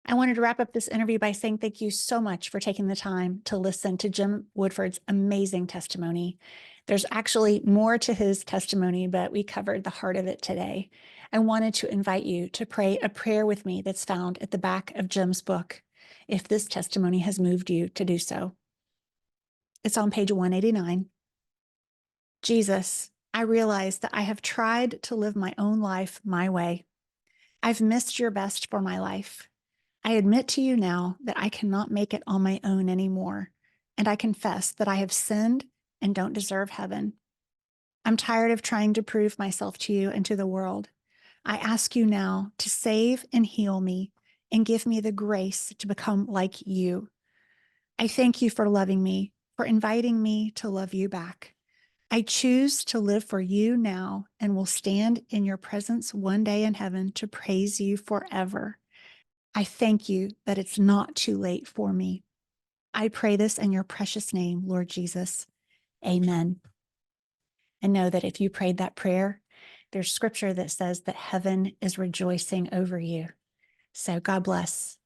I wanted to wrap up this interview by saying thank you so much for taking the time to listen to Jim Woodford's amazing testimony. There's actually more to his testimony, but we covered the heart of it today. I wanted to invite you to pray a prayer with me that's found at the back of Jim's book, if this testimony has moved you to do so. It's on page 189. Jesus, I realize that I have tried to live my own life my way. I've missed your best for my life. I admit to you now that I cannot make it on my own anymore, and I confess that I have sinned and don't deserve heaven. I'm tired of trying to prove myself to you and to the world. I ask you now to save and heal me and give me the grace to become like you. I thank you for loving me, for inviting me to love you back. I choose to live for you now and will stand in your presence one day in heaven to praise you forever. I thank you that it's not too late for me. I pray this in your precious name, Lord Jesus. Amen. And know that if you prayed that prayer, there's scripture that says that heaven is rejoicing over you. So God bless.